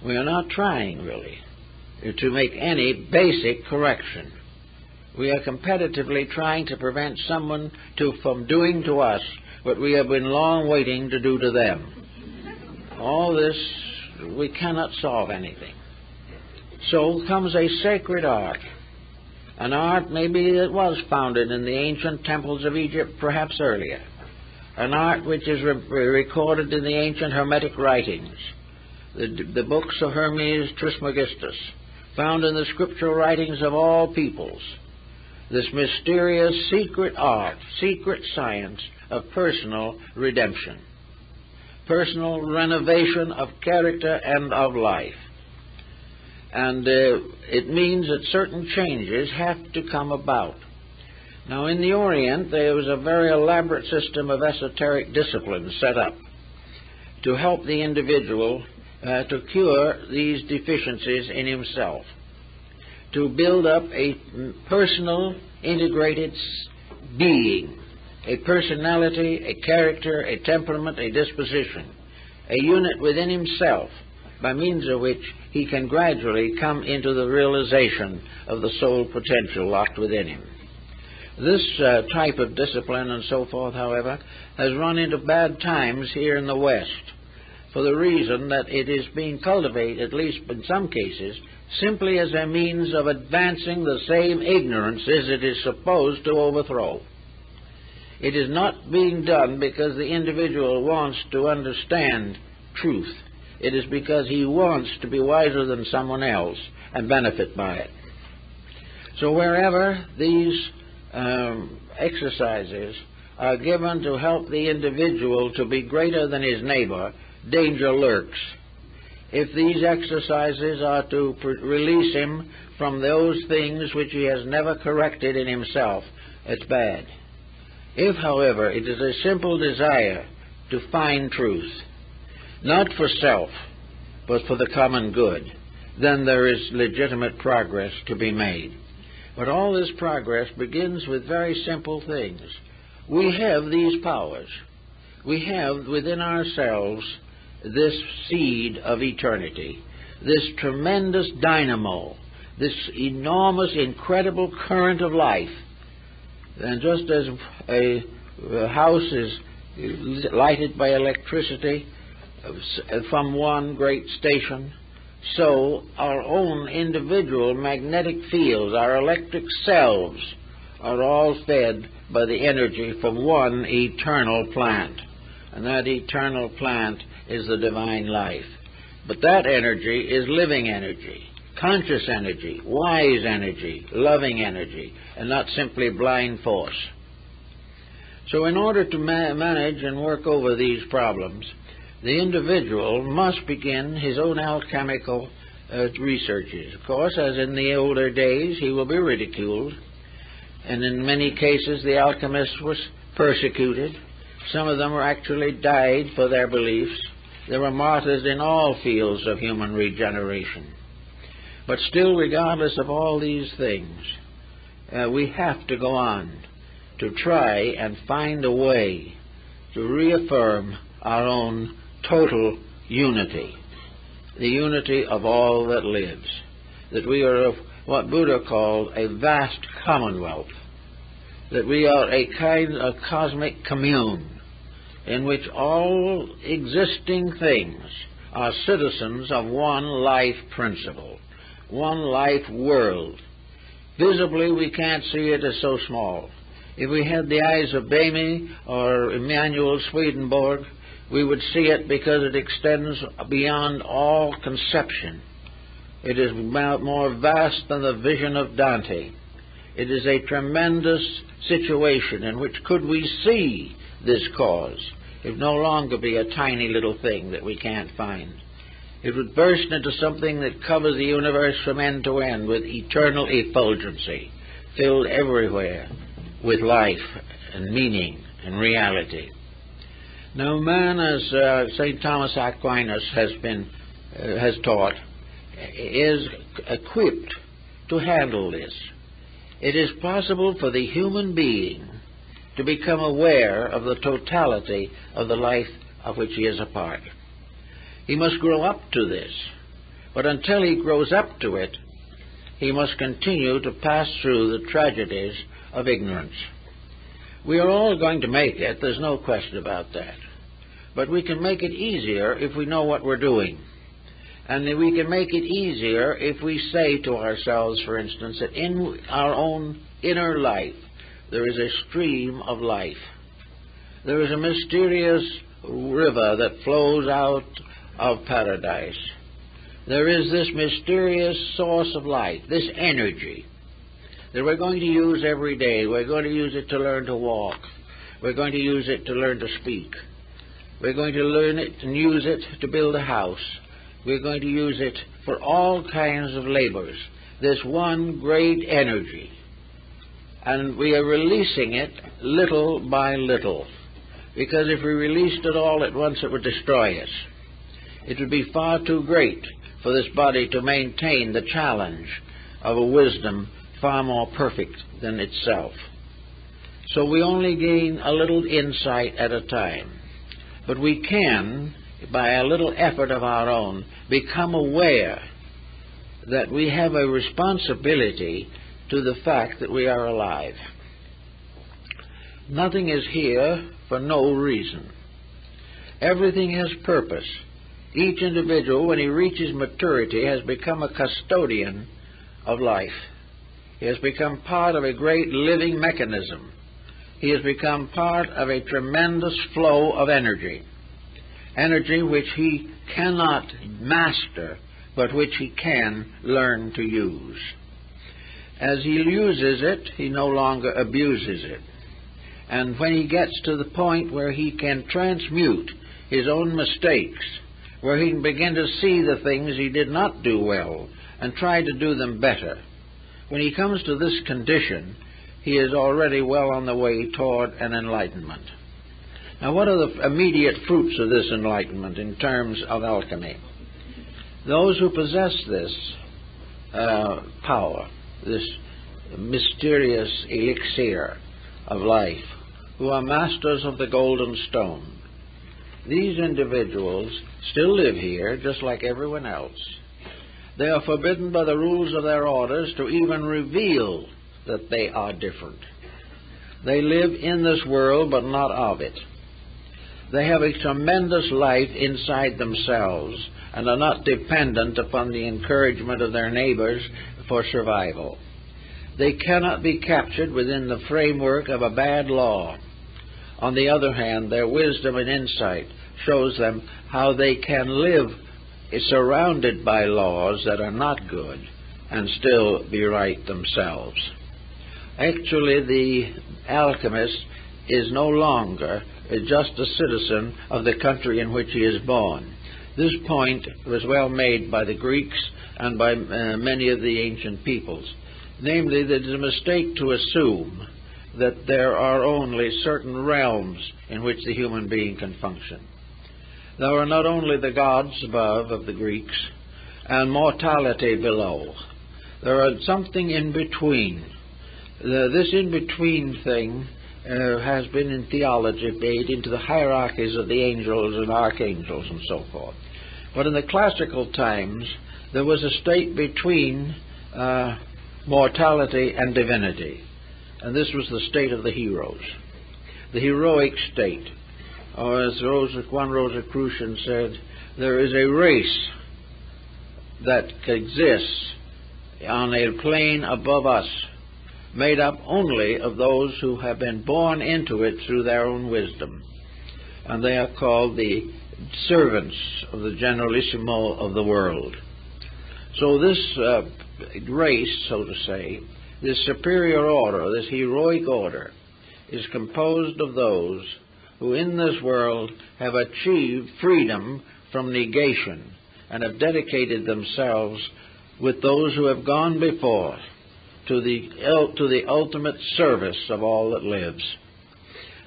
We are not trying, really, to make any basic correction. We are competitively trying to prevent someone from doing to us what we have been long waiting to do to them. All this, we cannot solve anything. So comes a sacred art. An art maybe that was founded in the ancient temples of Egypt, perhaps earlier. An art which is recorded in the ancient Hermetic writings. The books of Hermes Trismegistus, found in the scriptural writings of all peoples. This mysterious secret art, secret science of personal redemption. Personal renovation of character and of life. And it means that certain changes have to come about. Now, in the Orient, there was a very elaborate system of esoteric disciplines set up to help the individual to cure these deficiencies in himself, to build up a personal, integrated being, a personality, a character, a temperament, a disposition, a unit within himself, by means of which he can gradually come into the realization of the soul potential locked within him. This type of discipline and so forth, however, has run into bad times here in the West, for the reason that it is being cultivated, at least in some cases, simply as a means of advancing the same ignorances it is supposed to overthrow. It is not being done because the individual wants to understand truth. it is because he wants to be wiser than someone else and benefit by it. So wherever these exercises are given to help the individual to be greater than his neighbor, danger lurks. If these exercises are to release him from those things which he has never corrected in himself, it's bad. If, however, it is a simple desire to find truth, not for self, but for the common good, then there is legitimate progress to be made. But all this progress begins with very simple things. We have these powers. We have within ourselves this seed of eternity, this tremendous dynamo, this enormous, incredible current of life. And just as a house is lighted by electricity from one great station, so our own individual magnetic fields, our electric selves, are all fed by the energy from one eternal plant. And that eternal plant is the divine life. But that energy is living energy, conscious energy, wise energy, loving energy, and not simply blind force. So in order to manage and work over these problems, the individual must begin his own alchemical researches. Of course, as in the older days, he will be ridiculed, and in many cases the alchemists were persecuted. Some of them actually died for their beliefs. There were martyrs in all fields of human regeneration. But still, regardless of all these things, we have to go on to try and find a way to reaffirm our own total unity, the unity of all that lives, that we are of what Buddha called a vast commonwealth, that we are a kind of cosmic commune in which all existing things are citizens of one life principle, one life world. Visibly, we can't see it as so small. If we had the eyes of Bamy or Emanuel Swedenborg, we would see it because it extends beyond all conception. It is more vast than the vision of Dante. It is a tremendous situation in which, could we see this cause, it would no longer be a tiny little thing that we can't find. It would burst into something that covers the universe from end to end with eternal effulgency, filled everywhere with life and meaning and reality. Now, man, as St. Thomas Aquinas has taught, is equipped to handle this. It is possible for the human being to become aware of the totality of the life of which he is a part. He must grow up to this, but until he grows up to it, he must continue to pass through the tragedies of ignorance. We are all going to make it, there's no question about that. But we can make it easier if we know what we're doing. And we can make it easier if we say to ourselves, for instance, that in our own inner life there is a stream of life. There is a mysterious river that flows out of paradise. There is this mysterious source of life, this energy, that we're going to use every day. We're going to use it to learn to walk. We're going to use it to learn to speak. We're going to learn it and use it to build a house. We're going to use it for all kinds of labors. This one great energy. And we are releasing it little by little. Because if we released it all at once, it would destroy us. It would be far too great for this body to maintain the challenge of a wisdom far more perfect than itself. So we only gain a little insight at a time. But we can, by a little effort of our own, become aware that we have a responsibility to the fact that we are alive. Nothing is here for no reason. Everything has purpose. Each individual, when he reaches maturity, has become a custodian of life. He has become part of a great living mechanism. He has become part of a tremendous flow of energy. energy which he cannot master, but which he can learn to use. As he uses it, he no longer abuses it. And when he gets to the point where he can transmute his own mistakes, where he can begin to see the things he did not do well and try to do them better, when he comes to this condition, he is already well on the way toward an enlightenment. Now, what are the immediate fruits of this enlightenment in terms of alchemy? Those who possess this power, this mysterious elixir of life, who are masters of the golden stone, these individuals still live here just like everyone else. They are forbidden by the rules of their orders to even reveal that they are different. They live in this world but not of it. They have a tremendous life inside themselves and are not dependent upon the encouragement of their neighbors for survival. They cannot be captured within the framework of a bad law. On the other hand, their wisdom and insight shows them how they can live surrounded by laws that are not good and still be right themselves. Actually, the alchemist is no longer just a citizen of the country in which he is born. This point was well made by the Greeks and by many of the ancient peoples. Namely, that it is a mistake to assume that there are only certain realms in which the human being can function. There are not only the gods above of the Greeks and mortality below. There are something in between. This in-between thing has been in theology made into the hierarchies of the angels and archangels and so forth. But in the classical times, there was a state between mortality and divinity. And this was the state of the heroes, the heroic state. Or as one Rosicrucian said, there is a race that exists on a plane above us, made up only of those who have been born into it through their own wisdom. And they are called the servants of the Generalissimo of the world. So this race, so to say, this superior order, this heroic order, is composed of those who in this world have achieved freedom from negation and have dedicated themselves with those who have gone before to the ultimate service of all that lives.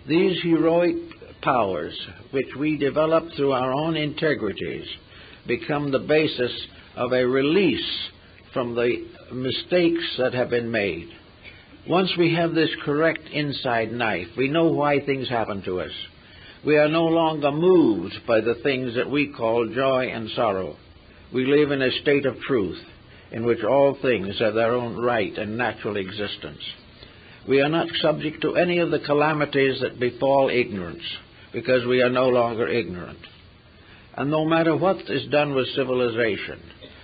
These heroic powers, which we develop through our own integrities, become the basis of a release from the mistakes that have been made. Once we have this correct inside knife, we know why things happen to us. We are no longer moved by the things that we call joy and sorrow. We live in a state of truth in which all things have their own right and natural existence. We are not subject to any of the calamities that befall ignorance, because we are no longer ignorant. And no matter what is done with civilization,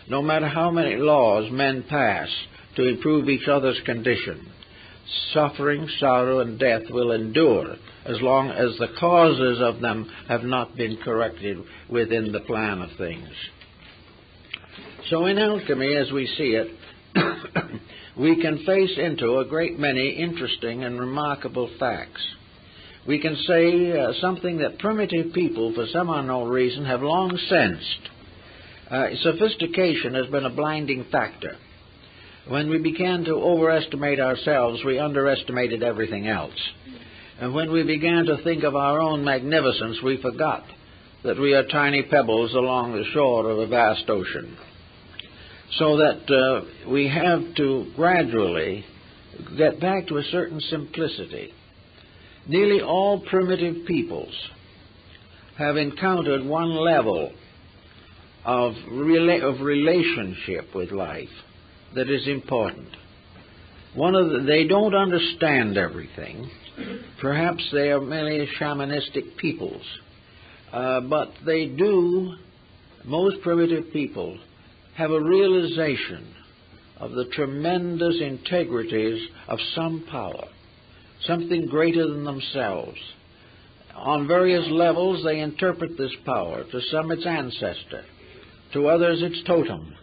no matter how many laws men pass to improve each other's condition, suffering, sorrow, and death will endure as long as the causes of them have not been corrected within the plan of things. So in alchemy, as we see it, we can face into a great many interesting and remarkable facts. We can say something that primitive people, for some unknown reason, have long sensed. Sophistication has been a blinding factor. When we began to overestimate ourselves, we underestimated everything else. And when we began to think of our own magnificence, we forgot that we are tiny pebbles along the shore of a vast ocean. So that we have to gradually get back to a certain simplicity. Nearly all primitive peoples have encountered one level of relationship with life that is important. They don't understand everything. Perhaps they are merely shamanistic peoples. But they do, most primitive people, have a realization of the tremendous integrities of some power, something greater than themselves. On various levels they interpret this power. To some it's ancestor, to others it's totem,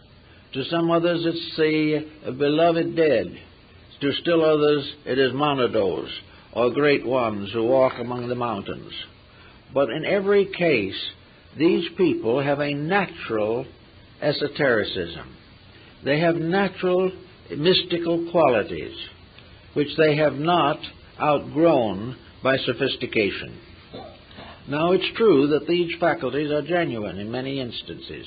to some others it's the beloved dead, to still others it is monados, or great ones who walk among the mountains. But in every case, these people have a natural esotericism. They have natural mystical qualities, which they have not outgrown by sophistication. Now, it's true that these faculties are genuine in many instances,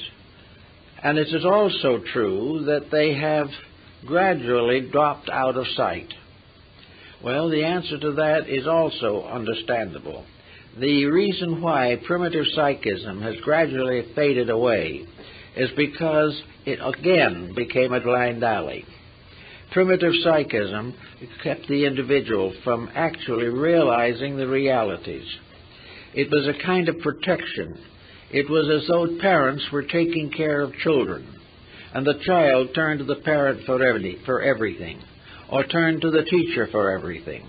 and it is also true that they have gradually dropped out of sight. Well, the answer to that is also understandable. The reason why primitive psychism has gradually faded away is because it again became a blind alley. Primitive psychism kept the individual from actually realizing the realities. It was a kind of protection. It was as though parents were taking care of children, and the child turned to the parent for everything, or turned to the teacher for everything.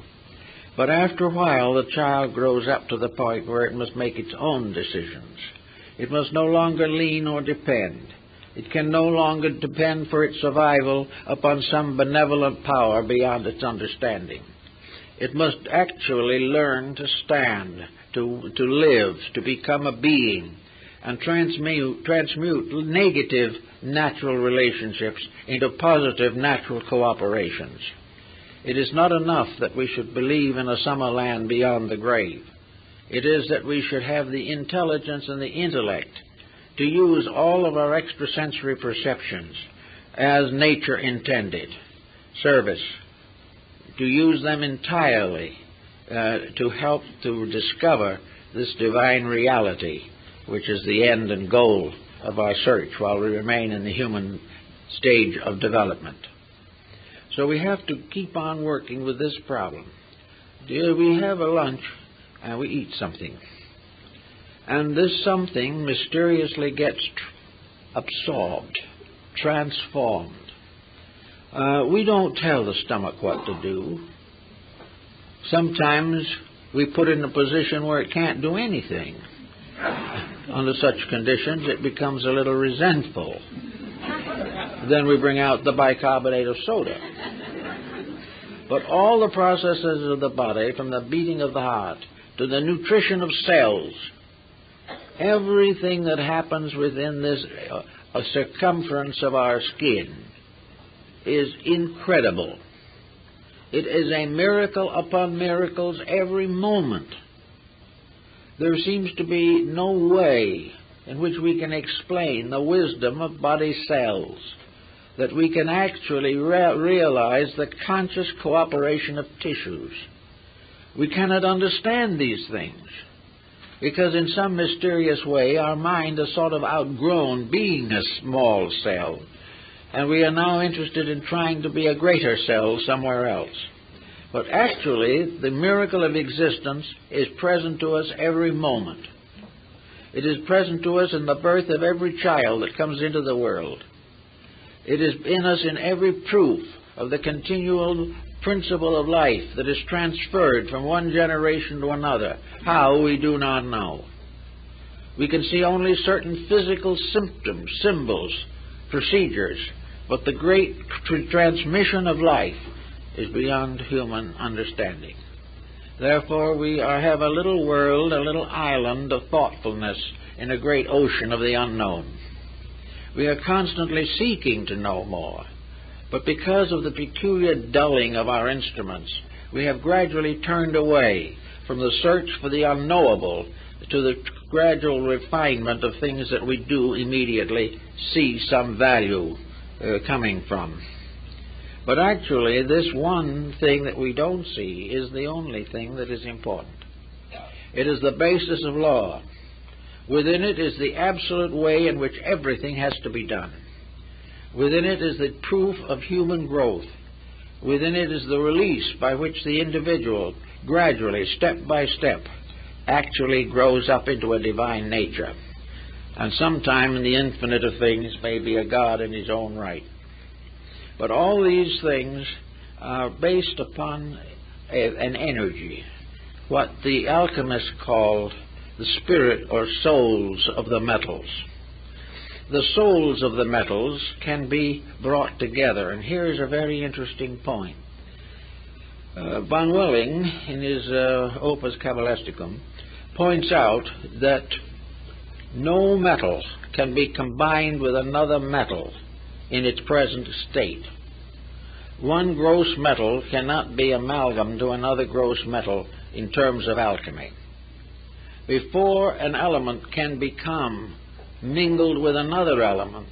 But after a while, the child grows up to the point where it must make its own decisions. It must no longer lean or depend. It can no longer depend for its survival upon some benevolent power beyond its understanding. It must actually learn to stand, to live, to become a being, and transmute negative natural relationships into positive natural cooperations. It is not enough that we should believe in a summer land beyond the grave. It is that we should have the intelligence and the intellect to use all of our extrasensory perceptions as nature intended. Service, to use them entirely to help to discover this divine reality, which is the end and goal of our search while we remain in the human stage of development. So we have to keep on working with this problem. We have a lunch and we eat something. And this something mysteriously gets absorbed, transformed. We don't tell the stomach what to do. Sometimes we put it in a position where it can't do anything. Under such conditions, it becomes a little resentful. Then we bring out the bicarbonate of soda. But all the processes of the body, from the beating of the heart to the nutrition of cells, everything that happens within this circumference of our skin is incredible. It is a miracle upon miracles every moment. There seems to be no way in which we can explain the wisdom of body cells, that we can actually realize the conscious cooperation of tissues. We cannot understand these things, because in some mysterious way our mind has sort of outgrown being a small cell, and we are now interested in trying to be a greater cell somewhere else. But actually, the miracle of existence is present to us every moment. It is present to us in the birth of every child that comes into the world. It is in us in every proof of the continual principle of life that is transferred from one generation to another. How, we do not know. We can see only certain physical symptoms, symbols, procedures, but the great transmission of life is beyond human understanding. Therefore, we have a little world, a little island of thoughtfulness in a great ocean of the unknown. We are constantly seeking to know more, but because of the peculiar dulling of our instruments, we have gradually turned away from the search for the unknowable to the gradual refinement of things that we do immediately see some value coming from. But actually, this one thing that we don't see is the only thing that is important. It is the basis of law. Within it is the absolute way in which everything has to be done. Within it is the proof of human growth. Within it is the release by which the individual gradually, step by step, actually grows up into a divine nature. And sometime in the infinite of things may be a God in his own right. But all these things are based upon an energy. what the alchemists called the spirit or souls of the metals. The souls of the metals can be brought together, and here is a very interesting point. Von Welling, in his Opus Cabalisticum, points out that no metal can be combined with another metal in its present state. One gross metal cannot be amalgam to another gross metal in terms of alchemy. Before an element can become mingled with another element,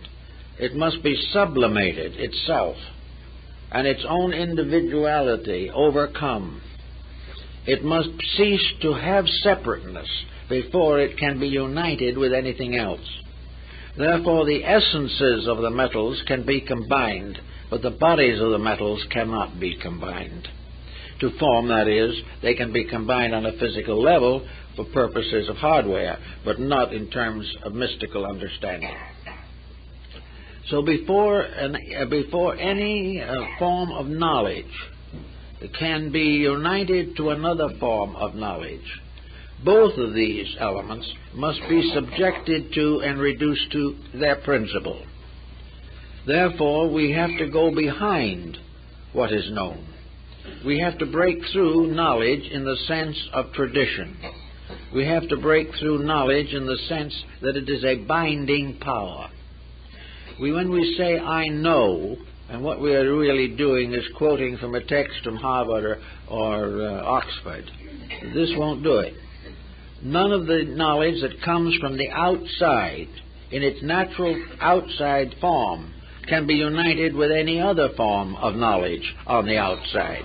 it must be sublimated itself and its own individuality overcome. It must cease to have separateness before it can be united with anything else. Therefore, the essences of the metals can be combined, but the bodies of the metals cannot be combined. To form, that is, they can be combined on a physical level for purposes of hardware, but not in terms of mystical understanding. So before any form of knowledge can be united to another form of knowledge, both of these elements must be subjected to and reduced to their principle. Therefore, we have to go behind what is known. We have to break through knowledge in the sense of tradition. We have to break through knowledge in the sense that it is a binding power. When we say, I know, and what we are really doing is quoting from a text from Harvard or Oxford, this won't do it. None of the knowledge that comes from the outside, in its natural outside form, can be united with any other form of knowledge on the outside.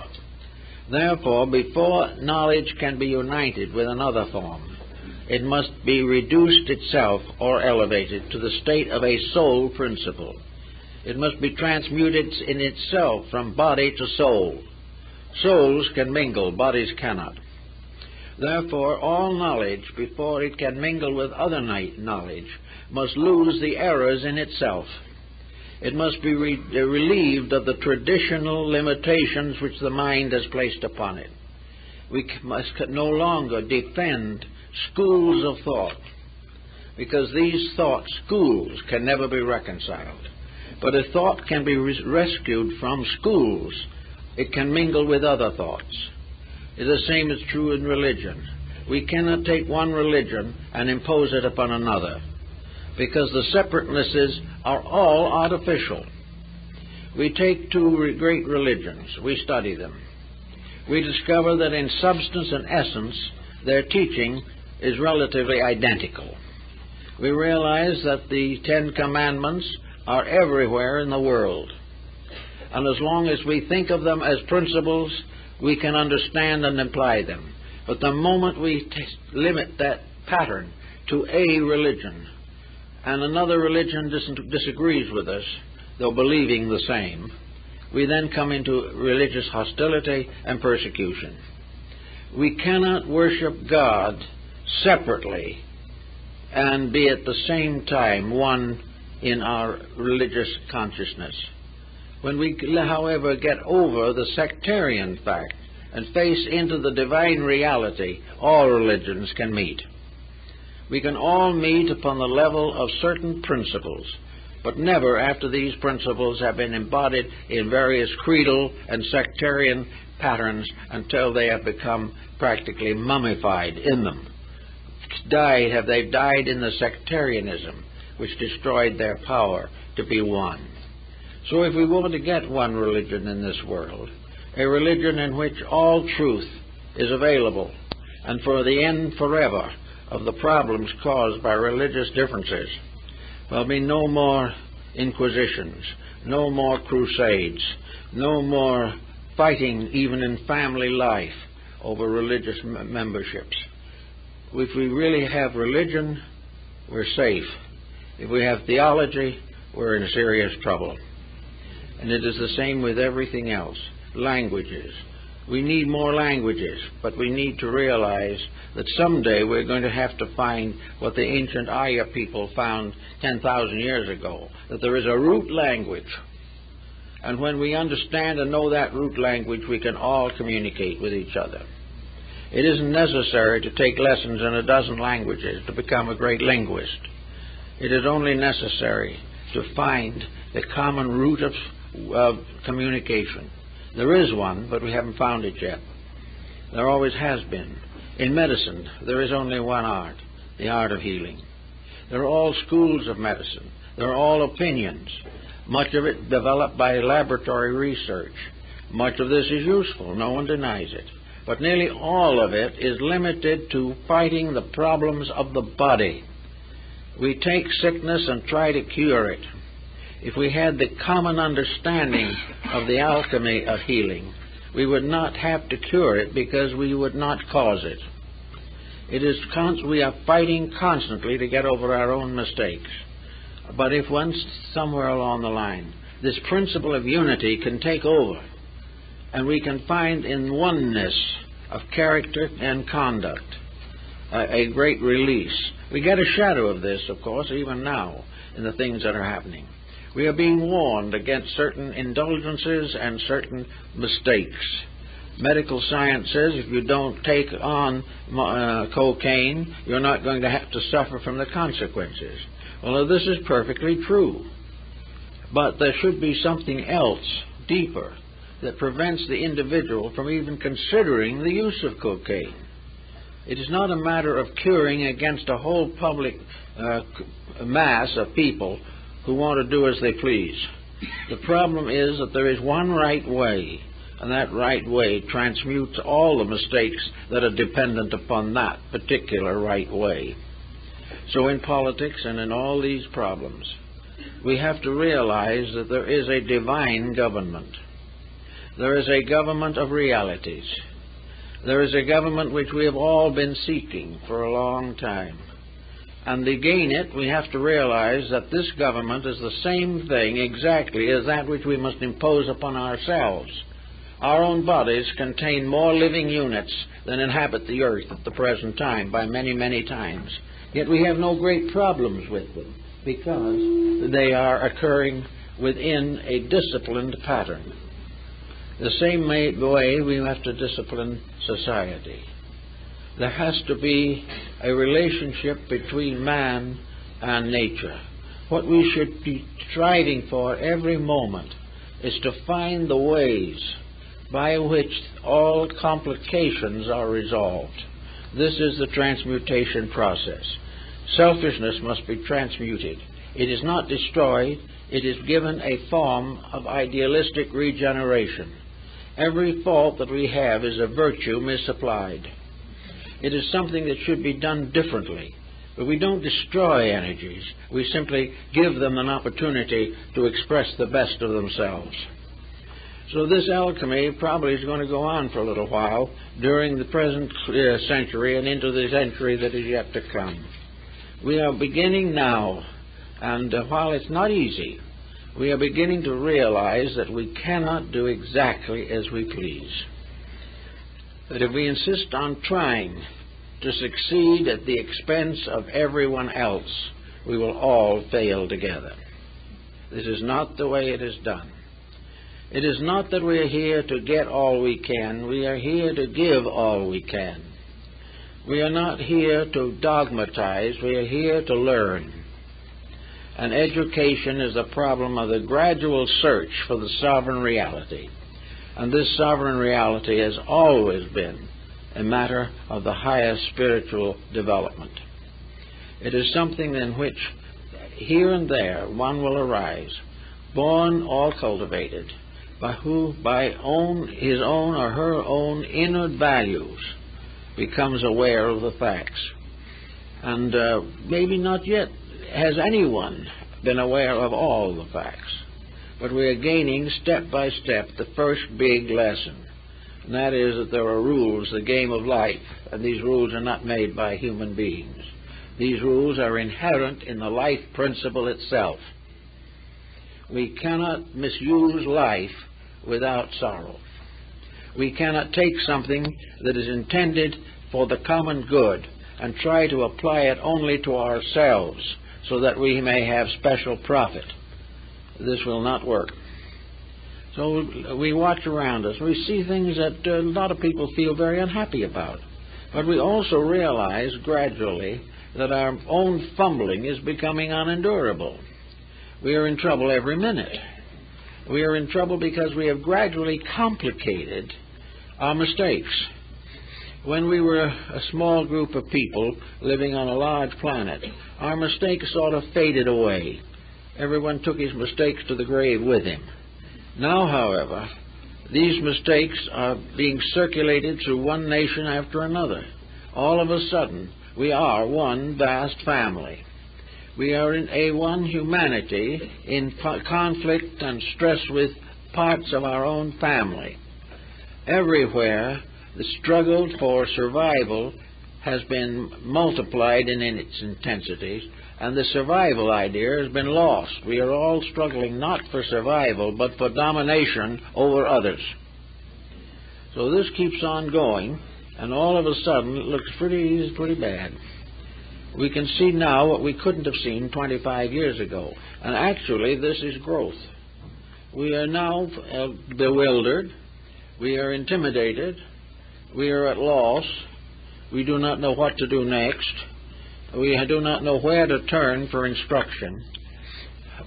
Therefore, before knowledge can be united with another form, it must be reduced itself or elevated to the state of a soul principle. It must be transmuted in itself from body to soul. Souls can mingle, bodies cannot. Therefore, all knowledge, before it can mingle with other knowledge, must lose the errors in itself. It must be relieved of the traditional limitations which the mind has placed upon it. We must no longer defend schools of thought, because these thought schools can never be reconciled. But if thought can be rescued from schools, it can mingle with other thoughts. The same is true in religion. We cannot take one religion and impose it upon another, because the separatenesses are all artificial. We take two great religions, we study them. We discover that in substance and essence, their teaching is relatively identical. We realize that the Ten Commandments are everywhere in the world. And as long as we think of them as principles, we can understand and apply them. But the moment we limit that pattern to a religion, and another religion disagrees with us, though believing the same, we then come into religious hostility and persecution. We cannot worship God separately and be at the same time one in our religious consciousness. When we, however, get over the sectarian fact and face into the divine reality, all religions can meet. We can all meet upon the level of certain principles, but never after these principles have been embodied in various creedal and sectarian patterns until they have become practically mummified in them. Have they died in the sectarianism which destroyed their power to be one. So if we want to get one religion in this world, a religion in which all truth is available, and for the end forever of the problems caused by religious differences, there'll be no more inquisitions, no more crusades, no more fighting even in family life over religious memberships. If we really have religion, we're safe. If we have theology, we're in serious trouble. And it is the same with everything else. Languages. We need more languages, but we need to realize that someday we're going to have to find what the ancient Aya people found 10,000 years ago, that there is a root language. And when we understand and know that root language, we can all communicate with each other. It isn't necessary to take lessons in a dozen languages to become a great linguist. It is only necessary to find the common root of communication. There is one, but we haven't found it yet. There always has been. In medicine, there is only one art, the art of healing. There are all schools of medicine. There are all opinions. Much of it developed by laboratory research. Much of this is useful. No one denies it. But nearly all of it is limited to fighting the problems of the body. We take sickness and try to cure it. If we had the common understanding of the alchemy of healing, we would not have to cure it because we would not cause it. We are fighting constantly to get over our own mistakes. But if once somewhere along the line this principle of unity can take over, and we can find in oneness of character and conduct a great release. We get a shadow of this, of course, even now in the things that are happening. We are being warned against certain indulgences and certain mistakes. Medical science says if you don't take on cocaine, you're not going to have to suffer from the consequences. Well, this is perfectly true. But there should be something else, deeper, that prevents the individual from even considering the use of cocaine. It is not a matter of curing against a whole public mass of people who want to do as they please. The problem is that there is one right way, and that right way transmutes all the mistakes that are dependent upon that particular right way. So in politics and in all these problems, we have to realize that there is a divine government. There is a government of realities. There is a government which we have all been seeking for a long time. And to gain it, we have to realize that this government is the same thing exactly as that which we must impose upon ourselves. Our own bodies contain more living units than inhabit the earth at the present time by many, many times. Yet we have no great problems with them because they are occurring within a disciplined pattern. The same way we have to discipline society. There has to be a relationship between man and nature. What we should be striving for every moment is to find the ways by which all complications are resolved. This is the transmutation process. Selfishness must be transmuted. It is not destroyed. It is given a form of idealistic regeneration. Every fault that we have is a virtue misapplied. It is something that should be done differently. But we don't destroy energies. We simply give them an opportunity to express the best of themselves. So this alchemy probably is going to go on for a little while during the present century and into the century that is yet to come. We are beginning now, and while it's not easy, we are beginning to realize that we cannot do exactly as we please. That if we insist on trying to succeed at the expense of everyone else, we will all fail together. This is not the way it is done. It is not that we are here to get all we can. We are here to give all we can. We are not here to dogmatize. We are here to learn. And education is the problem of the gradual search for the sovereign reality. And this sovereign reality has always been a matter of the highest spiritual development. It is something in which here and there one will arise, born or cultivated, who by his own or her own inward values becomes aware of the facts. And maybe not yet has anyone been aware of all the facts. But we are gaining step by step the first big lesson. And that is that there are rules, the game of life, and these rules are not made by human beings. These rules are inherent in the life principle itself. We cannot misuse life without sorrow. We cannot take something that is intended for the common good and try to apply it only to ourselves so that we may have special profit. This will not work. So we watch around us. We see things that a lot of people feel very unhappy about. But we also realize gradually that our own fumbling is becoming unendurable. We are in trouble every minute. We are in trouble because we have gradually complicated our mistakes. When we were a small group of people living on a large planet, our mistakes sort of faded away. Everyone took his mistakes to the grave with him. Now, however, these mistakes are being circulated through one nation after another. All of a sudden, we are one vast family. We are in one humanity in conflict and stress with parts of our own family. Everywhere, the struggle for survival has been multiplied in its intensities, and the survival idea has been lost. We are all struggling not for survival, but for domination over others. So this keeps on going, and all of a sudden it looks pretty bad. We can see now what we couldn't have seen 25 years ago, and actually this is growth. We are now bewildered, we are intimidated, we are at loss, we do not know what to do next, we do not know where to turn for instruction,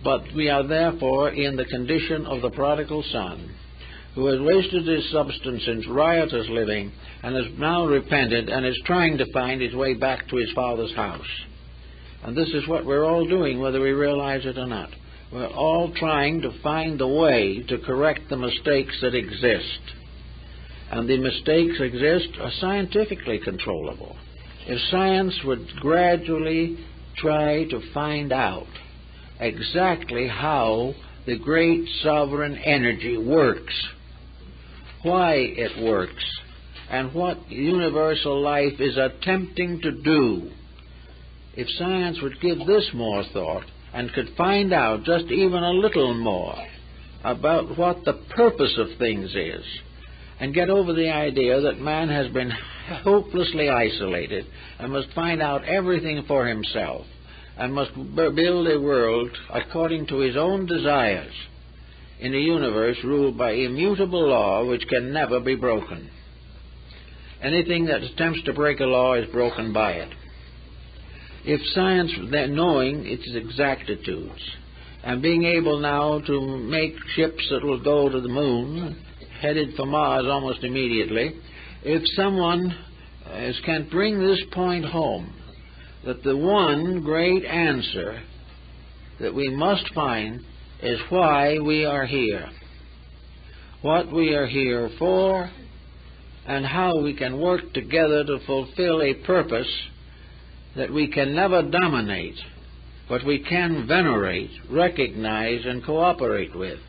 but we are therefore in the condition of the prodigal son, who has wasted his substance in riotous living and has now repented and is trying to find his way back to his father's house. And this is what we're all doing, whether we realize it or not. We're all trying to find the way to correct the mistakes that exist. And the mistakes exist are scientifically controllable. If science would gradually try to find out exactly how the great sovereign energy works, why it works, and what universal life is attempting to do, if science would give this more thought and could find out just even a little more about what the purpose of things is, and get over the idea that man has been hopelessly isolated and must find out everything for himself and must build a world according to his own desires in a universe ruled by immutable law which can never be broken. Anything that attempts to break a law is broken by it. If science, then knowing its exactitudes and being able now to make ships that will go to the moon, headed for Mars almost immediately, if someone can bring this point home, that the one great answer that we must find is why we are here, what we are here for, and how we can work together to fulfill a purpose that we can never dominate, but we can venerate, recognize, and cooperate with.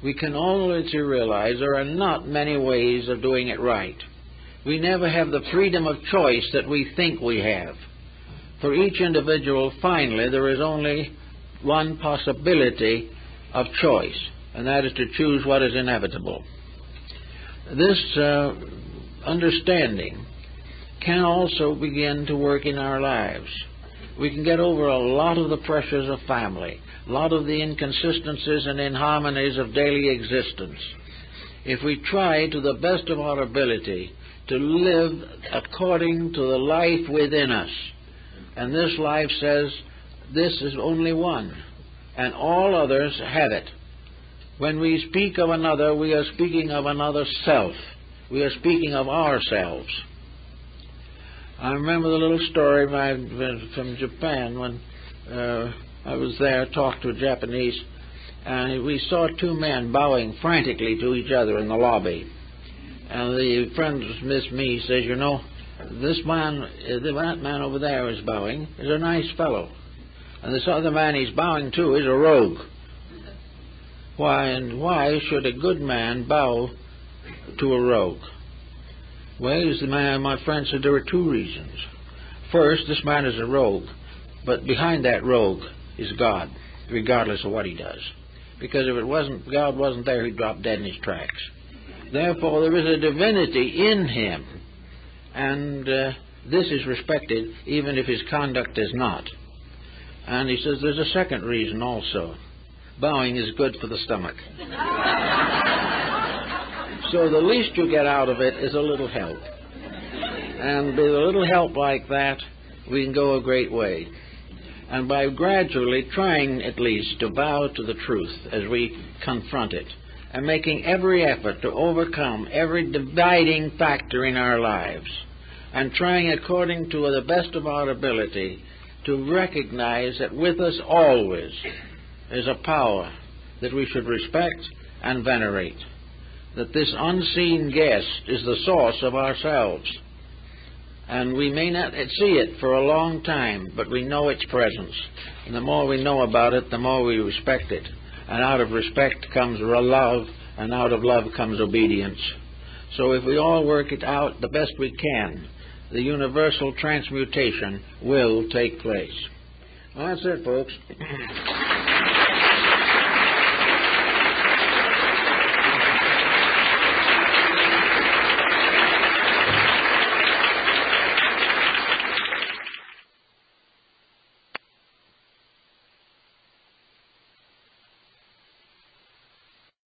We can always realize there are not many ways of doing it right. We never have the freedom of choice that we think we have. For each individual, finally, there is only one possibility of choice, and that is to choose what is inevitable. This understanding can also begin to work in our lives. We can get over a lot of the pressures of family, a lot of the inconsistencies and inharmonies of daily existence, if we try to the best of our ability to live according to the life within us. And this life says, this is only one, and all others have it. When we speak of another, we are speaking of another self. We are speaking of ourselves. I remember the little story from Japan when I was there, talked to a Japanese, and we saw two men bowing frantically to each other in the lobby. And the friend, Miss Me, says, you know, this man, that man over there is bowing, is a nice fellow. And this other man he's bowing to is a rogue. Why should a good man bow to a rogue? Well, my friend said there were two reasons. First, this man is a rogue, but behind that rogue is God, regardless of what he does. Because if God wasn't there, he'd drop dead in his tracks. Therefore, there is a divinity in him, and this is respected even if his conduct is not. And he says there's a second reason also. Bowing is good for the stomach. So the least you get out of it is a little help. And with a little help like that, we can go a great way. And by gradually trying, at least, to bow to the truth as we confront it, and making every effort to overcome every dividing factor in our lives, and trying according to the best of our ability to recognize that with us always is a power that we should respect and venerate, that this unseen guest is the source of ourselves. And we may not see it for a long time, but we know its presence. And the more we know about it, the more we respect it. And out of respect comes love, and out of love comes obedience. So if we all work it out the best we can, the universal transmutation will take place. Well, that's it, folks.